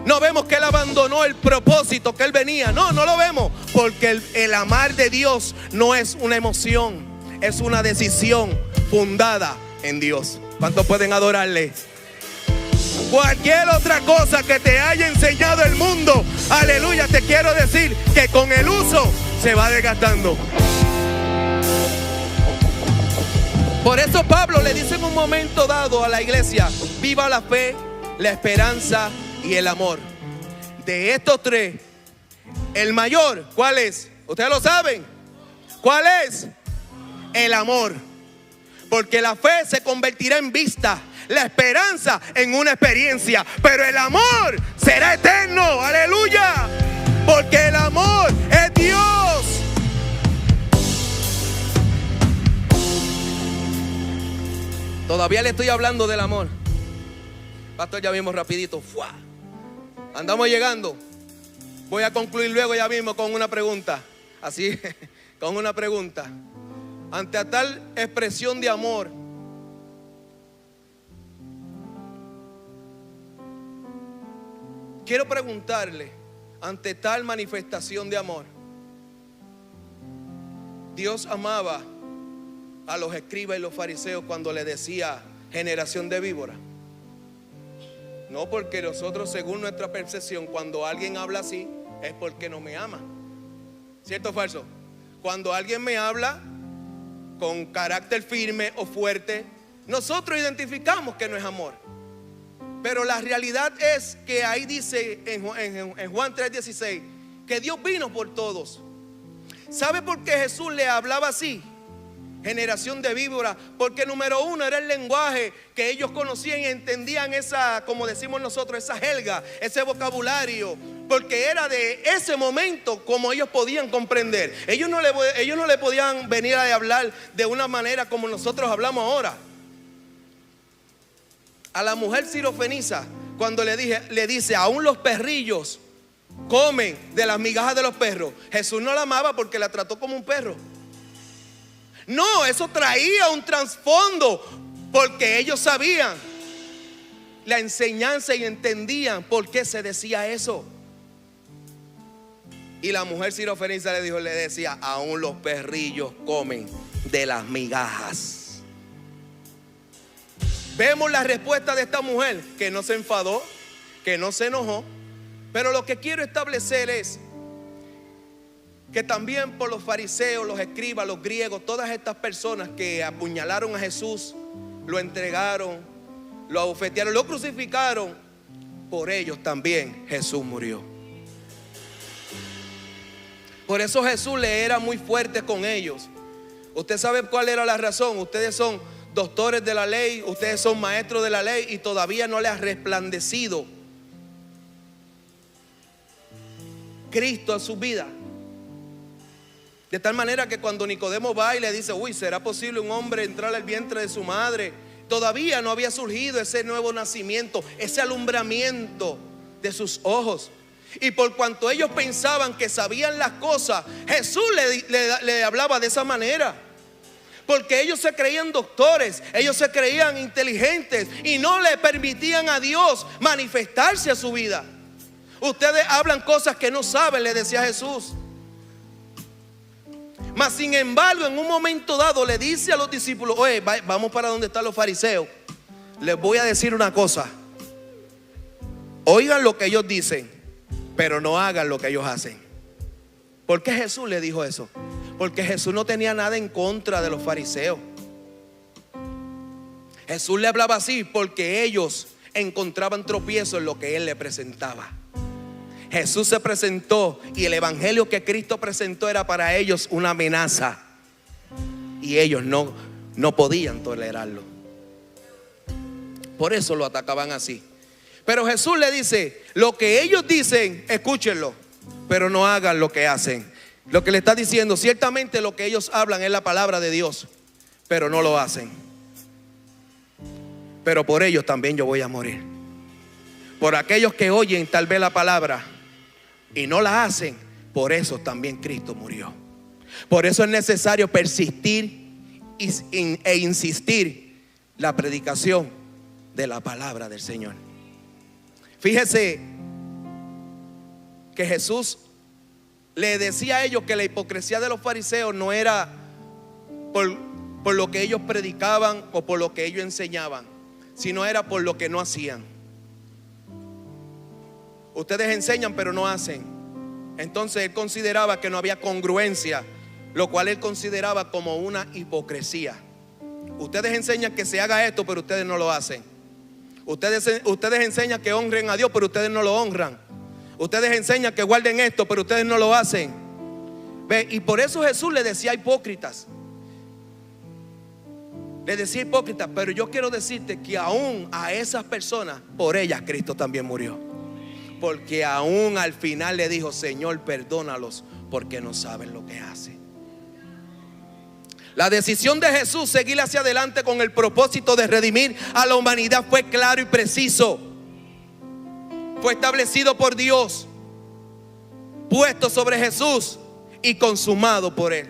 No vemos que Él abandonó el propósito que Él venía. No lo vemos. Porque el amar de Dios no es una emoción, es una decisión fundada en Dios. ¿Cuántos pueden adorarle? Cualquier otra cosa que te haya enseñado el mundo, aleluya, te quiero decir que con el uso se va desgastando. Por eso Pablo le dice en un momento dado a la iglesia: viva la fe, la esperanza y el amor. De estos tres, el mayor, ¿cuál es? Ustedes lo saben. ¿Cuál es? El amor. Porque la fe se convertirá en vista, la esperanza en una experiencia, pero el amor será eterno, aleluya, porque el amor es Dios. Todavía le estoy hablando del amor. Pastor, ya mismo rapidito. ¡Fua! Andamos llegando. Voy a concluir luego ya mismo con una pregunta. Así, con una pregunta. Ante a tal expresión de amor, quiero preguntarle, ante tal manifestación de amor, Dios amaba a los escribas y los fariseos cuando le decía generación de víboras. No, porque nosotros, según nuestra percepción, cuando alguien habla así, es porque no me ama. ¿Cierto o falso? Cuando alguien me habla con carácter firme o fuerte, nosotros identificamos que no es amor. Pero la realidad es que ahí dice en Juan 3:16 que Dios vino por todos. ¿Sabe por qué Jesús le hablaba así? Generación de víboras. Porque número uno era el lenguaje que ellos conocían y entendían, esa, como decimos nosotros, esa jerga, ese vocabulario. Porque era de ese momento como ellos podían comprender. Ellos no le podían venir a hablar de una manera como nosotros hablamos ahora. A la mujer sirofenisa, cuando le dice, aún los perrillos comen de las migajas de los perros. Jesús no la amaba porque la trató como un perro. No, eso traía un trasfondo, porque ellos sabían la enseñanza y entendían por qué se decía eso. Y la mujer sirofenisa le decía, aún los perrillos comen de las migajas. Vemos la respuesta de esta mujer, que no se enfadó, que no se enojó. Pero lo que quiero establecer es que también por los fariseos, los escribas, los griegos, todas estas personas que apuñalaron a Jesús, lo entregaron, lo abofetearon, lo crucificaron, por ellos también Jesús murió. Por eso Jesús le era muy fuerte con ellos. Usted sabe cuál era la razón. Ustedes son doctores de la ley, ustedes son maestros de la ley y todavía no les ha resplandecido Cristo a su vida. De tal manera que cuando Nicodemo va y le dice, uy, ¿será posible un hombre entrar al vientre de su madre? Todavía no había surgido ese nuevo nacimiento, ese alumbramiento de sus ojos. Y por cuanto ellos pensaban que sabían las cosas, Jesús le hablaba de esa manera. Porque ellos se creían doctores, ellos se creían inteligentes y no le permitían a Dios manifestarse a su vida. Ustedes hablan cosas que no saben, le decía Jesús. Mas sin embargo, en un momento dado le dice a los discípulos, oye, vamos para donde están los fariseos. Les voy a decir una cosa. Oigan lo que ellos dicen, pero no hagan lo que ellos hacen. ¿Por qué Jesús le dijo eso? Porque Jesús no tenía nada en contra de los fariseos. Jesús le hablaba así porque ellos encontraban tropiezo en lo que Él le presentaba. Jesús se presentó y el evangelio que Cristo presentó era para ellos una amenaza. Y ellos no podían tolerarlo. Por eso lo atacaban así. Pero Jesús le dice, lo que ellos dicen, escúchenlo, pero no hagan lo que hacen. Lo que le está diciendo, ciertamente lo que ellos hablan es la palabra de Dios, pero no lo hacen. Pero por ellos también yo voy a morir. Por aquellos que oyen tal vez la palabra y no la hacen, por eso también Cristo murió. Por eso es necesario persistir e insistir la predicación de la palabra del Señor. Fíjese que Jesús le decía a ellos que la hipocresía de los fariseos no era por lo que ellos predicaban o por lo que ellos enseñaban, sino era por lo que no hacían. Ustedes enseñan pero no hacen. Entonces él consideraba que no había congruencia, lo cual él consideraba como una hipocresía. Ustedes enseñan que se haga esto, pero ustedes no lo hacen. Ustedes enseñan que honren a Dios, pero ustedes no lo honran. Ustedes enseñan que guarden esto, pero ustedes no lo hacen. ¿Ve? Y por eso Jesús le decía hipócritas. Le decía hipócritas, pero yo quiero decirte que aún a esas personas, por ellas Cristo también murió. Porque aún al final le dijo, Señor, perdónalos porque no saben lo que hacen. La decisión de Jesús seguir hacia adelante con el propósito de redimir a la humanidad fue claro y preciso. Fue establecido por Dios, puesto sobre Jesús y consumado por Él.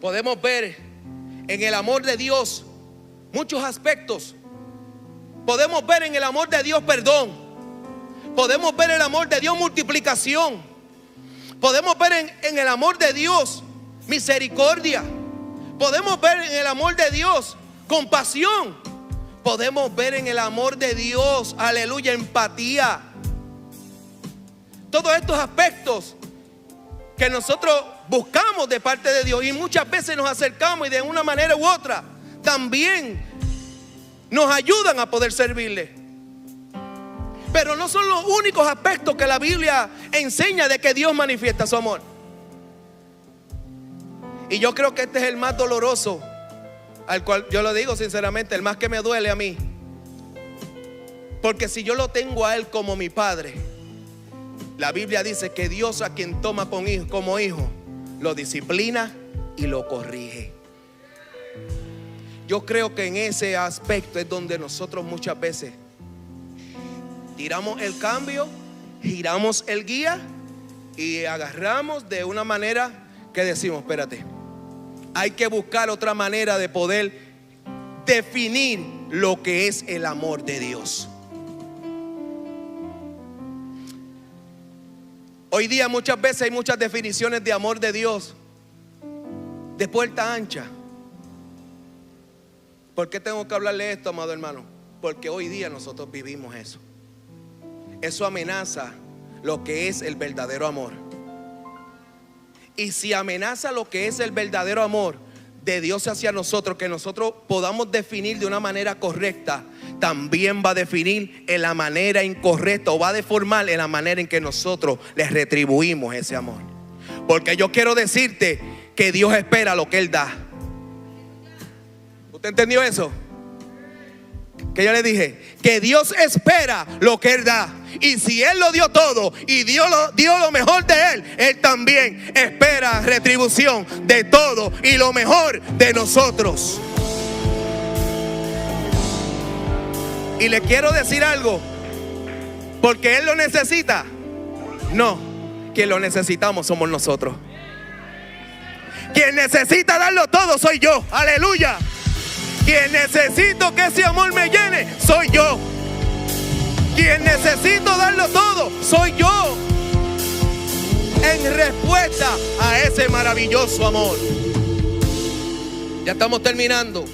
Podemos ver en el amor de Dios muchos aspectos. Podemos ver en el amor de Dios perdón. Podemos ver el amor de Dios multiplicación. Podemos ver en el amor de Dios misericordia. Podemos ver en el amor de Dios compasión. Podemos ver en el amor de Dios, aleluya, empatía. Todos estos aspectos que nosotros buscamos de parte de Dios y muchas veces nos acercamos y de una manera u otra también nos ayudan a poder servirle. Pero no son los únicos aspectos que la Biblia enseña de que Dios manifiesta su amor. Y yo creo que este es el más doloroso, al cual yo lo digo sinceramente, el más que me duele a mí. Porque si yo lo tengo a Él como mi Padre, la Biblia dice que Dios a quien toma como hijo, lo disciplina y lo corrige. Yo creo que en ese aspecto es donde nosotros muchas veces tiramos el cambio, giramos el guía y agarramos de una manera que decimos, espérate, hay que buscar otra manera de poder definir lo que es el amor de Dios. Hoy día muchas veces hay muchas definiciones de amor de Dios de puerta ancha. ¿Por qué tengo que hablarle esto, amado hermano? Porque hoy día nosotros vivimos eso. Eso amenaza lo que es el verdadero amor. Y si amenaza lo que es el verdadero amor de Dios hacia nosotros, que nosotros podamos definir de una manera correcta, también va a definir en la manera incorrecta, o va a deformar en la manera en que nosotros les retribuimos ese amor. Porque yo quiero decirte que Dios espera lo que Él da. ¿Usted entendió eso? Que yo le dije que Dios espera lo que Él da. Y si Él lo dio todo y dio lo mejor de Él, Él también espera retribución de todo y lo mejor de nosotros. Y le quiero decir algo, porque Él lo necesita. No, quien lo necesitamos somos nosotros. Quien necesita darlo todo soy yo. Aleluya. Quien necesito que ese amor me llene soy yo. Quien necesito darlo todo soy yo, en respuesta a ese maravilloso amor. Ya estamos terminando.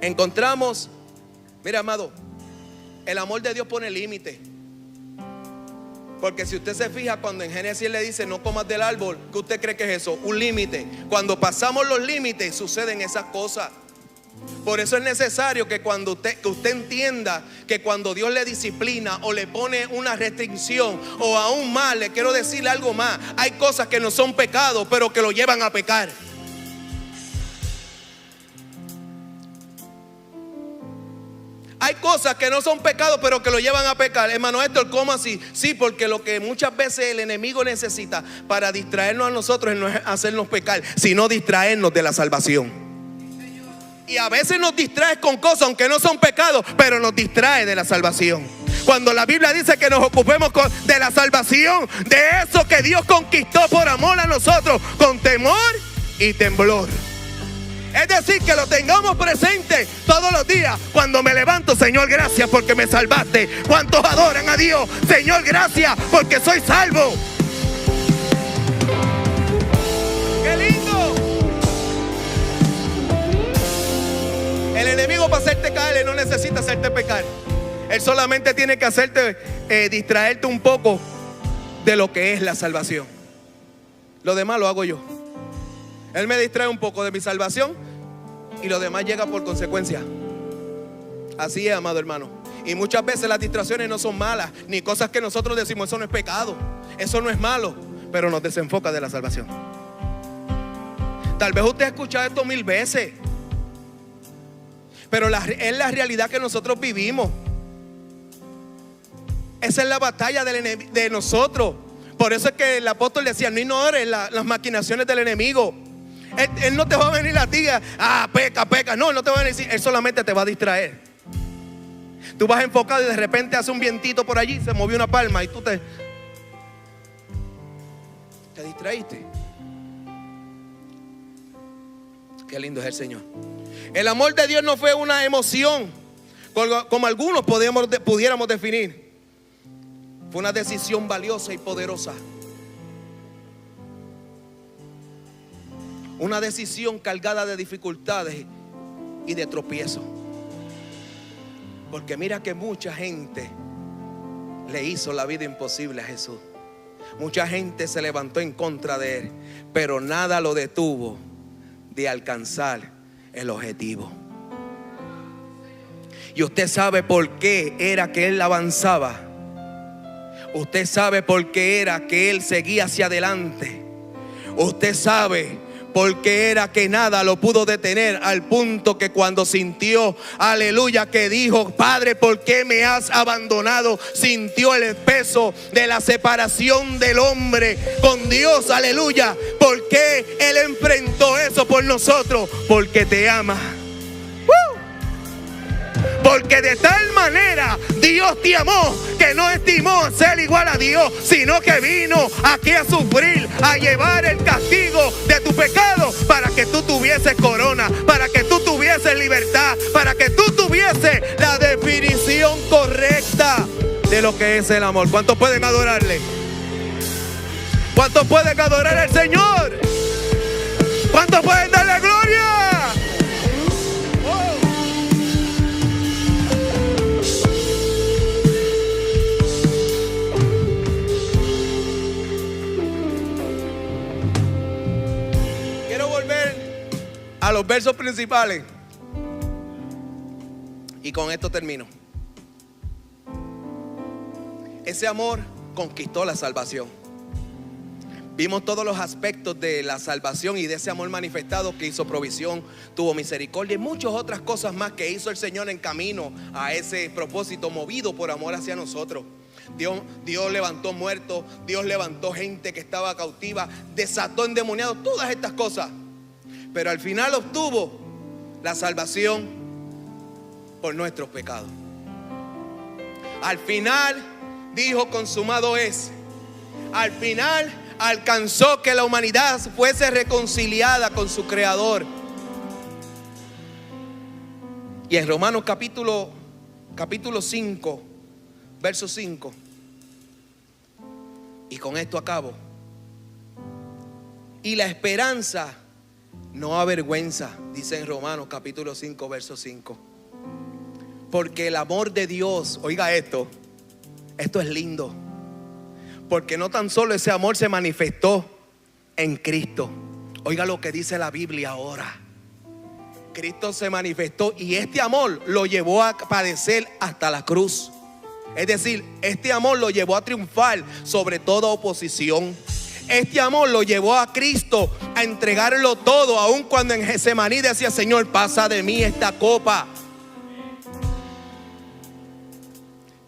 Encontramos, mira amado, el amor de Dios pone límite. Porque si usted se fija, cuando en Génesis le dice no comas del árbol, ¿qué usted cree que es eso? Un límite. Cuando pasamos los límites suceden esas cosas. Por eso es necesario que usted entienda que cuando Dios le disciplina o le pone una restricción, o aún más, le quiero decirle algo más, hay cosas que no son pecados pero que lo llevan a pecar. Hay cosas que no son pecados pero que lo llevan a pecar. Hermano Héctor, ¿cómo así? Sí, porque lo que muchas veces el enemigo necesita para distraernos a nosotros no es hacernos pecar, sino distraernos de la salvación. Y a veces nos distrae con cosas aunque no son pecados, pero nos distrae de la salvación. Cuando la Biblia dice que nos ocupemos de la salvación, de eso que Dios conquistó por amor a nosotros, con temor y temblor. Es decir, que lo tengamos presente todos los días. Cuando me levanto, Señor, gracias porque me salvaste. ¿Cuántos adoran a Dios? Señor, gracias porque soy salvo. ¡Qué lindo! El enemigo, para hacerte caer, él no necesita hacerte pecar. Él solamente tiene que hacerte distraerte un poco de lo que es la salvación. Lo demás lo hago yo. Él me distrae un poco de mi salvación y lo demás llega por consecuencia. Así es, amado hermano. Y muchas veces las distracciones no son malas, ni cosas que nosotros decimos, eso no es pecado, eso no es malo, pero nos desenfoca de la salvación. Tal vez usted ha escuchado esto 1000 veces, pero es la realidad que nosotros vivimos. Esa es la batalla de nosotros. Por eso es que el apóstol decía: no ignores las maquinaciones del enemigo. Él no te va a venir a ti, peca. No, no te va a decir. Él solamente te va a distraer. Tú vas enfocado y de repente hace un vientito por allí, se movió una palma y tú te distraíste. Qué lindo es el Señor. El amor de Dios no fue una emoción, como algunos pudiéramos definir. Fue una decisión valiosa y poderosa. Una decisión cargada de dificultades y de tropiezos. Porque mira que mucha gente le hizo la vida imposible a Jesús. Mucha gente se levantó en contra de él, pero nada lo detuvo de alcanzar el objetivo. Y usted sabe por qué era que él avanzaba. Usted sabe por qué era que él seguía hacia adelante. Usted sabe por qué era que nada lo pudo detener, al punto que cuando sintió, aleluya, que dijo: Padre, ¿por qué me has abandonado? Sintió el peso de la separación del hombre con Dios, aleluya. ¿Por qué él enfrentó eso por nosotros? Porque te ama. Porque de tal manera Dios te amó, que no estimó ser igual a Dios, sino que vino aquí a sufrir, a llevar el castigo de tu pecado, para que tú tuvieses corona, para que tú tuvieses libertad, para que tú tuvieses la definición correcta de lo que es el amor. ¿Cuántos pueden adorarle? ¿Cuántos pueden adorar al Señor? ¿Cuántos pueden darle gloria? A los versos principales, y con esto termino. Ese amor conquistó la salvación. Vimos todos los aspectos de la salvación y de ese amor manifestado, que hizo provisión, tuvo misericordia y muchas otras cosas más que hizo el Señor en camino a ese propósito, movido por amor hacia nosotros. Dios levantó muertos, Dios levantó gente que estaba cautiva, desató endemoniados, todas estas cosas. Pero al final obtuvo la salvación por nuestros pecados. Al final dijo: consumado es. Al final alcanzó que la humanidad fuese reconciliada con su Creador. Y en Romanos capítulo 5, verso 5. Y con esto acabo. Y la esperanza no avergüenza, dice en Romanos capítulo 5, verso 5. Porque el amor de Dios, oiga esto es lindo. Porque no tan solo ese amor se manifestó en Cristo. Oiga lo que dice la Biblia ahora. Cristo se manifestó y este amor lo llevó a padecer hasta la cruz. Es decir, este amor lo llevó a triunfar sobre toda oposición. Este amor lo llevó a Cristo a entregarlo todo, aun cuando en Getsemaní decía: Señor, pasa de mí esta copa.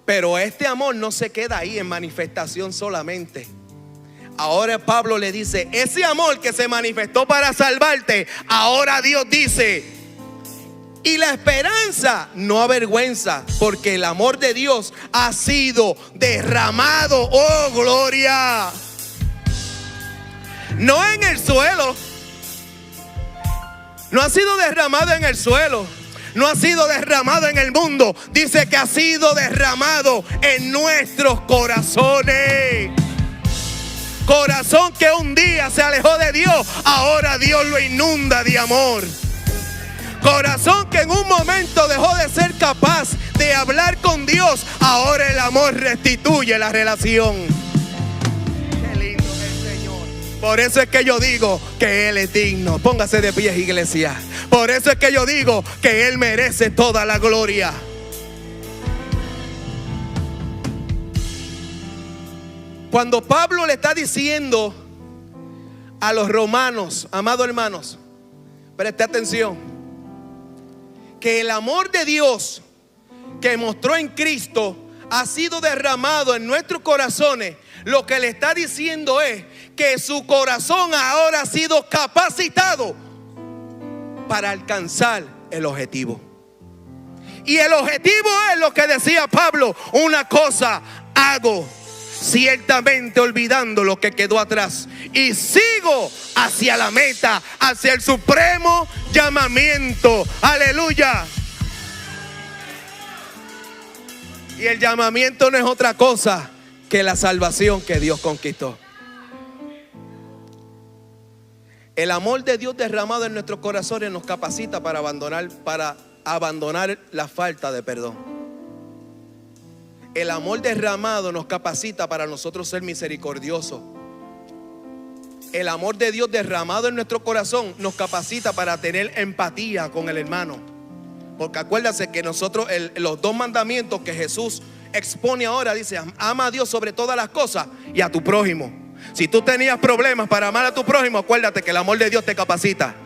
Pero este amor no se queda ahí en manifestación solamente. Ahora Pablo le dice: ese amor que se manifestó para salvarte, ahora Dios dice: y la esperanza no avergüenza, porque el amor de Dios ha sido derramado, oh gloria, no en el suelo, no ha sido derramado en el suelo, no ha sido derramado en el mundo. Dice que ha sido derramado en nuestros corazones. Corazón que un día se alejó de Dios, ahora Dios lo inunda de amor. Corazón que en un momento dejó de ser capaz de hablar con Dios, ahora el amor restituye la relación. Qué lindo es el Señor. Por eso es que yo digo que Él es digno. Póngase de pie, iglesia. Por eso es que yo digo que Él merece toda la gloria. Cuando Pablo le está diciendo a los romanos, amados hermanos, preste atención, que el amor de Dios que mostró en Cristo ha sido derramado en nuestros corazones, lo que le está diciendo es que su corazón ahora ha sido capacitado para alcanzar el objetivo. Y el objetivo es lo que decía Pablo: una cosa hago, ciertamente olvidando lo que quedó atrás, y sigo hacia la meta, hacia el supremo llamamiento. Aleluya. Y el llamamiento no es otra cosa que la salvación que Dios conquistó. El amor de Dios derramado en nuestros corazones nos capacita para abandonar la falta de perdón. El amor derramado nos capacita para nosotros ser misericordiosos. El amor de Dios derramado en nuestro corazón nos capacita para tener empatía con el hermano. Porque acuérdense que nosotros, los dos mandamientos que Jesús expone ahora, dice: ama a Dios sobre todas las cosas y a tu prójimo. Si tú tenías problemas para amar a tu prójimo, acuérdate que el amor de Dios te capacita.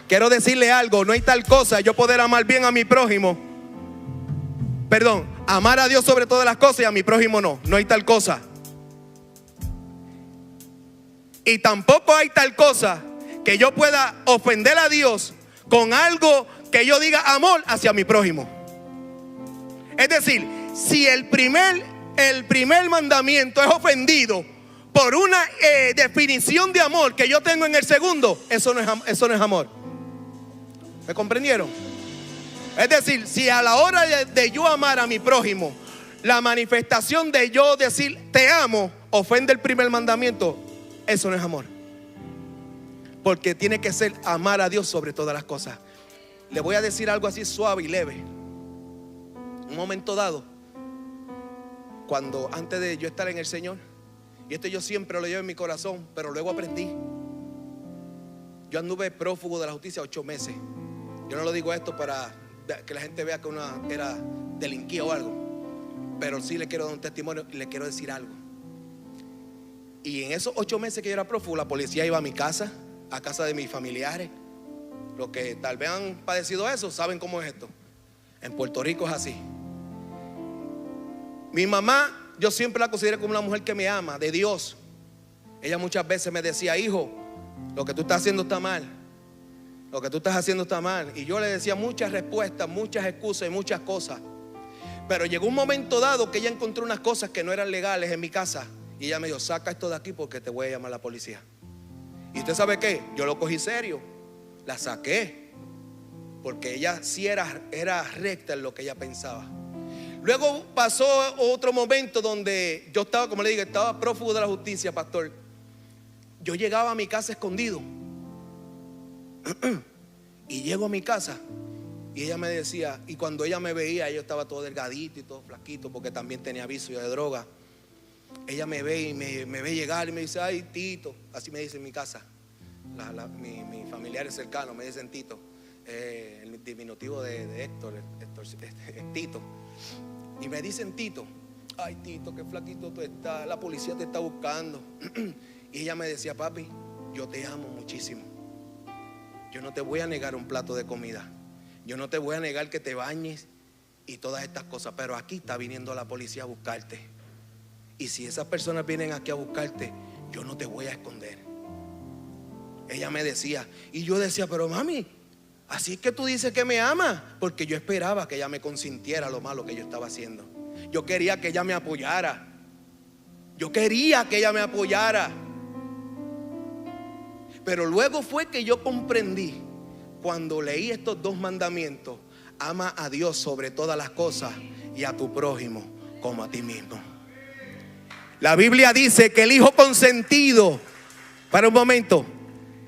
Quiero decirle algo: no hay tal cosa yo poder amar bien a mi prójimo. Perdón, amar a Dios sobre todas las cosas y a mi prójimo no. No hay tal cosa. Y tampoco hay tal cosa que yo pueda ofender a Dios con algo que yo diga amor hacia mi prójimo. Es decir, si el primer mandamiento es ofendido por una definición de amor que yo tengo en el segundo, eso no es amor. ¿Me comprendieron? Es decir, si a la hora de yo amar a mi prójimo, la manifestación de yo decir te amo ofende el primer mandamiento, eso no es amor. Porque tiene que ser amar a Dios sobre todas las cosas. Le voy a decir algo así suave y leve. Un momento dado, cuando antes de yo estar en el Señor, y esto yo siempre lo llevo en mi corazón, pero luego aprendí. Yo anduve prófugo de la justicia 8 meses. Yo no lo digo esto para que la gente vea que uno era delinquía o algo, pero sí le quiero dar un testimonio y le quiero decir algo. Y en esos 8 meses que yo era prófugo, la policía iba a mi casa, a casa de mis familiares. Los que tal vez han padecido eso saben cómo es esto. En Puerto Rico es así. Mi mamá, yo siempre la considero como una mujer que me ama, de Dios. Ella muchas veces me decía: hijo, lo que tú estás haciendo está mal. Lo que tú estás haciendo está mal. Y yo le decía muchas respuestas, muchas excusas y muchas cosas. Pero llegó un momento dado que ella encontró unas cosas que no eran legales en mi casa. Y ella me dijo: saca esto de aquí porque te voy a llamar a la policía. Y usted sabe qué, yo lo cogí serio. La saqué, porque ella sí era recta en lo que ella pensaba. Luego pasó otro momento donde yo estaba, como le digo, estaba prófugo de la justicia, pastor. Yo llegaba a mi casa escondido. Y llego a mi casa y ella me decía, y cuando ella me veía, yo estaba todo delgadito y todo flaquito, porque también tenía vicio de droga. Ella me ve y me ve llegar y me dice: ay, Tito, así me dice en mi casa, mis familiares cercanos me dicen Tito, el diminutivo de Héctor, Tito. Y me dicen Tito, ay Tito, qué flaquito tú estás, la policía te está buscando. Y ella me decía, papi, yo te amo muchísimo. Yo no te voy a negar un plato de comida. Yo no te voy a negar que te bañes y todas estas cosas. Pero aquí está viniendo la policía a buscarte. Y si esas personas vienen aquí a buscarte, yo no te voy a esconder. Ella me decía, y yo decía, pero mami, así es que tú dices que me amas. Porque yo esperaba que ella me consintiera lo malo que yo estaba haciendo. Yo quería que ella me apoyara. Yo quería que ella me apoyara. Pero luego fue que yo comprendí, cuando leí estos 2 mandamientos: ama a Dios sobre todas las cosas y a tu prójimo como a ti mismo. La Biblia dice que el hijo consentido, para un momento,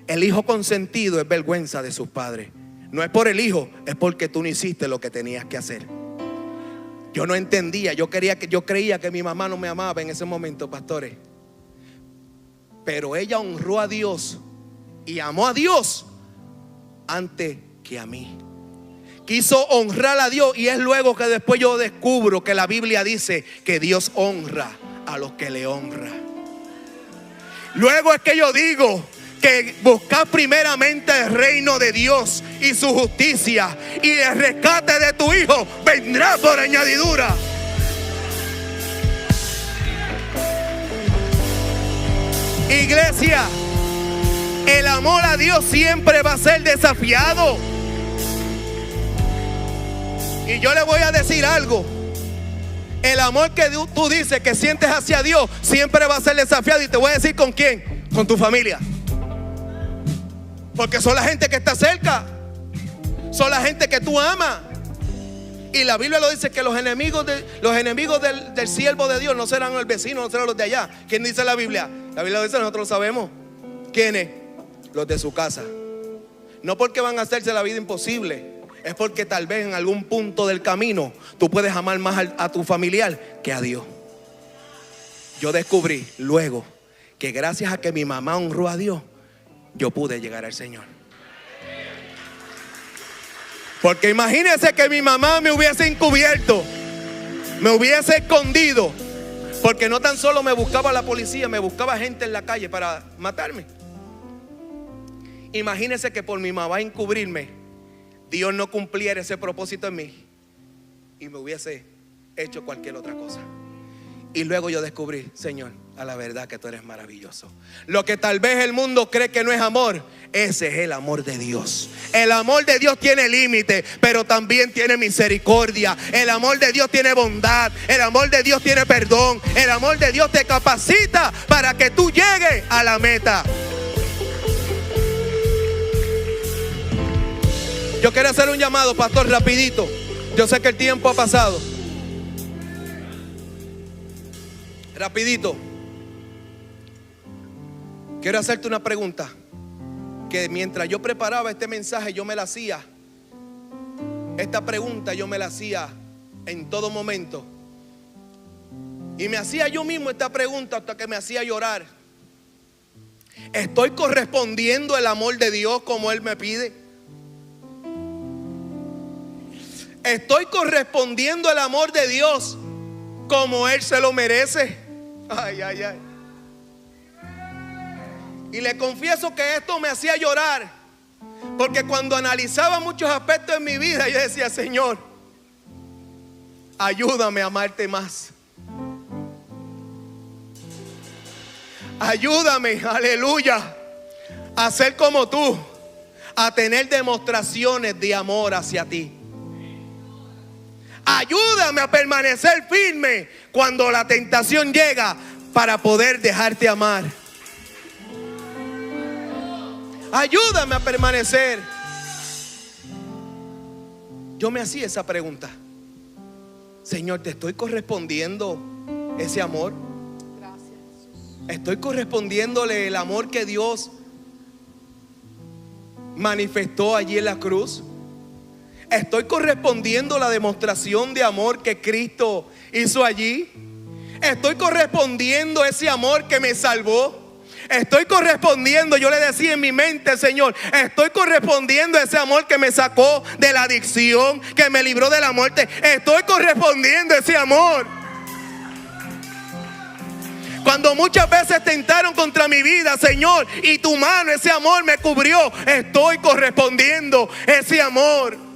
el hijo consentido es vergüenza de sus padres. No es por el hijo, es porque tú no hiciste lo que tenías que hacer. Yo no entendía, yo creía que mi mamá no me amaba en ese momento, pastores. Pero ella honró a Dios y amó a Dios antes que a mí. Quiso honrar a Dios, y es luego que después yo descubro que la Biblia dice que Dios honra a los que le honran. Luego es que yo digo que buscar primeramente el reino de Dios y su justicia, y el rescate de tu hijo vendrá por añadidura. Iglesia, el amor a Dios siempre va a ser desafiado. Y yo le voy a decir algo: el amor que tú dices que sientes hacia Dios siempre va a ser desafiado. Y te voy a decir con quién: con tu familia. Porque son la gente que está cerca, son la gente que tú amas. Y la Biblia lo dice, que los enemigos del siervo de Dios no serán el vecino, no serán los de allá. ¿Quién dice la Biblia? La Biblia dice, nosotros lo sabemos. ¿Quiénes? Los de su casa. No porque van a hacerse la vida imposible, es porque tal vez en algún punto del camino tú puedes amar más a tu familiar que a Dios. Yo descubrí luego que gracias a que mi mamá honró a Dios, yo pude llegar al Señor. Porque imagínense que mi mamá me hubiese encubierto, me hubiese escondido, porque no tan solo me buscaba la policía, me buscaba gente en la calle para matarme. Imagínense que por mi mamá encubrirme, Dios no cumpliera ese propósito en mí y me hubiese hecho cualquier otra cosa. Y luego yo descubrí, Señor, a la verdad que tú eres maravilloso. Lo que tal vez el mundo cree que no es amor, ese es el amor de Dios. El amor de Dios tiene límite, pero también tiene misericordia. El amor de Dios tiene bondad. El amor de Dios tiene perdón. El amor de Dios te capacita para que tú llegues a la meta. Yo quiero hacer un llamado, pastor, rapidito. Yo sé que el tiempo ha pasado. Rapidito. Quiero hacerte una pregunta que mientras yo preparaba este mensaje yo me la hacía. Esta pregunta yo me la hacía en todo momento. Y me hacía yo mismo esta pregunta hasta que me hacía llorar. ¿Estoy correspondiendo el amor de Dios como Él me pide? ¿Estoy correspondiendo el amor de Dios como Él se lo merece? Ay, ay, ay. Y le confieso que esto me hacía llorar, porque cuando analizaba muchos aspectos de mi vida, yo decía, Señor, ayúdame a amarte más. Ayúdame, aleluya, a ser como tú, a tener demostraciones de amor hacia ti. Ayúdame a permanecer firme cuando la tentación llega para poder dejarte amar. Ayúdame a permanecer. Yo me hacía esa pregunta. Señor, ¿te estoy correspondiendo ese amor? Gracias, Jesús. ¿Estoy correspondiéndole el amor que Dios manifestó allí en la cruz? ¿Estoy correspondiendo la demostración de amor que Cristo hizo allí? ¿Estoy correspondiendo ese amor que me salvó? Estoy correspondiendo, yo le decía en mi mente, Señor, estoy correspondiendo a ese amor que me sacó de la adicción, que me libró de la muerte. Estoy correspondiendo a ese amor. Cuando muchas veces tentaron contra mi vida, Señor, y tu mano, ese amor me cubrió, estoy correspondiendo a ese amor.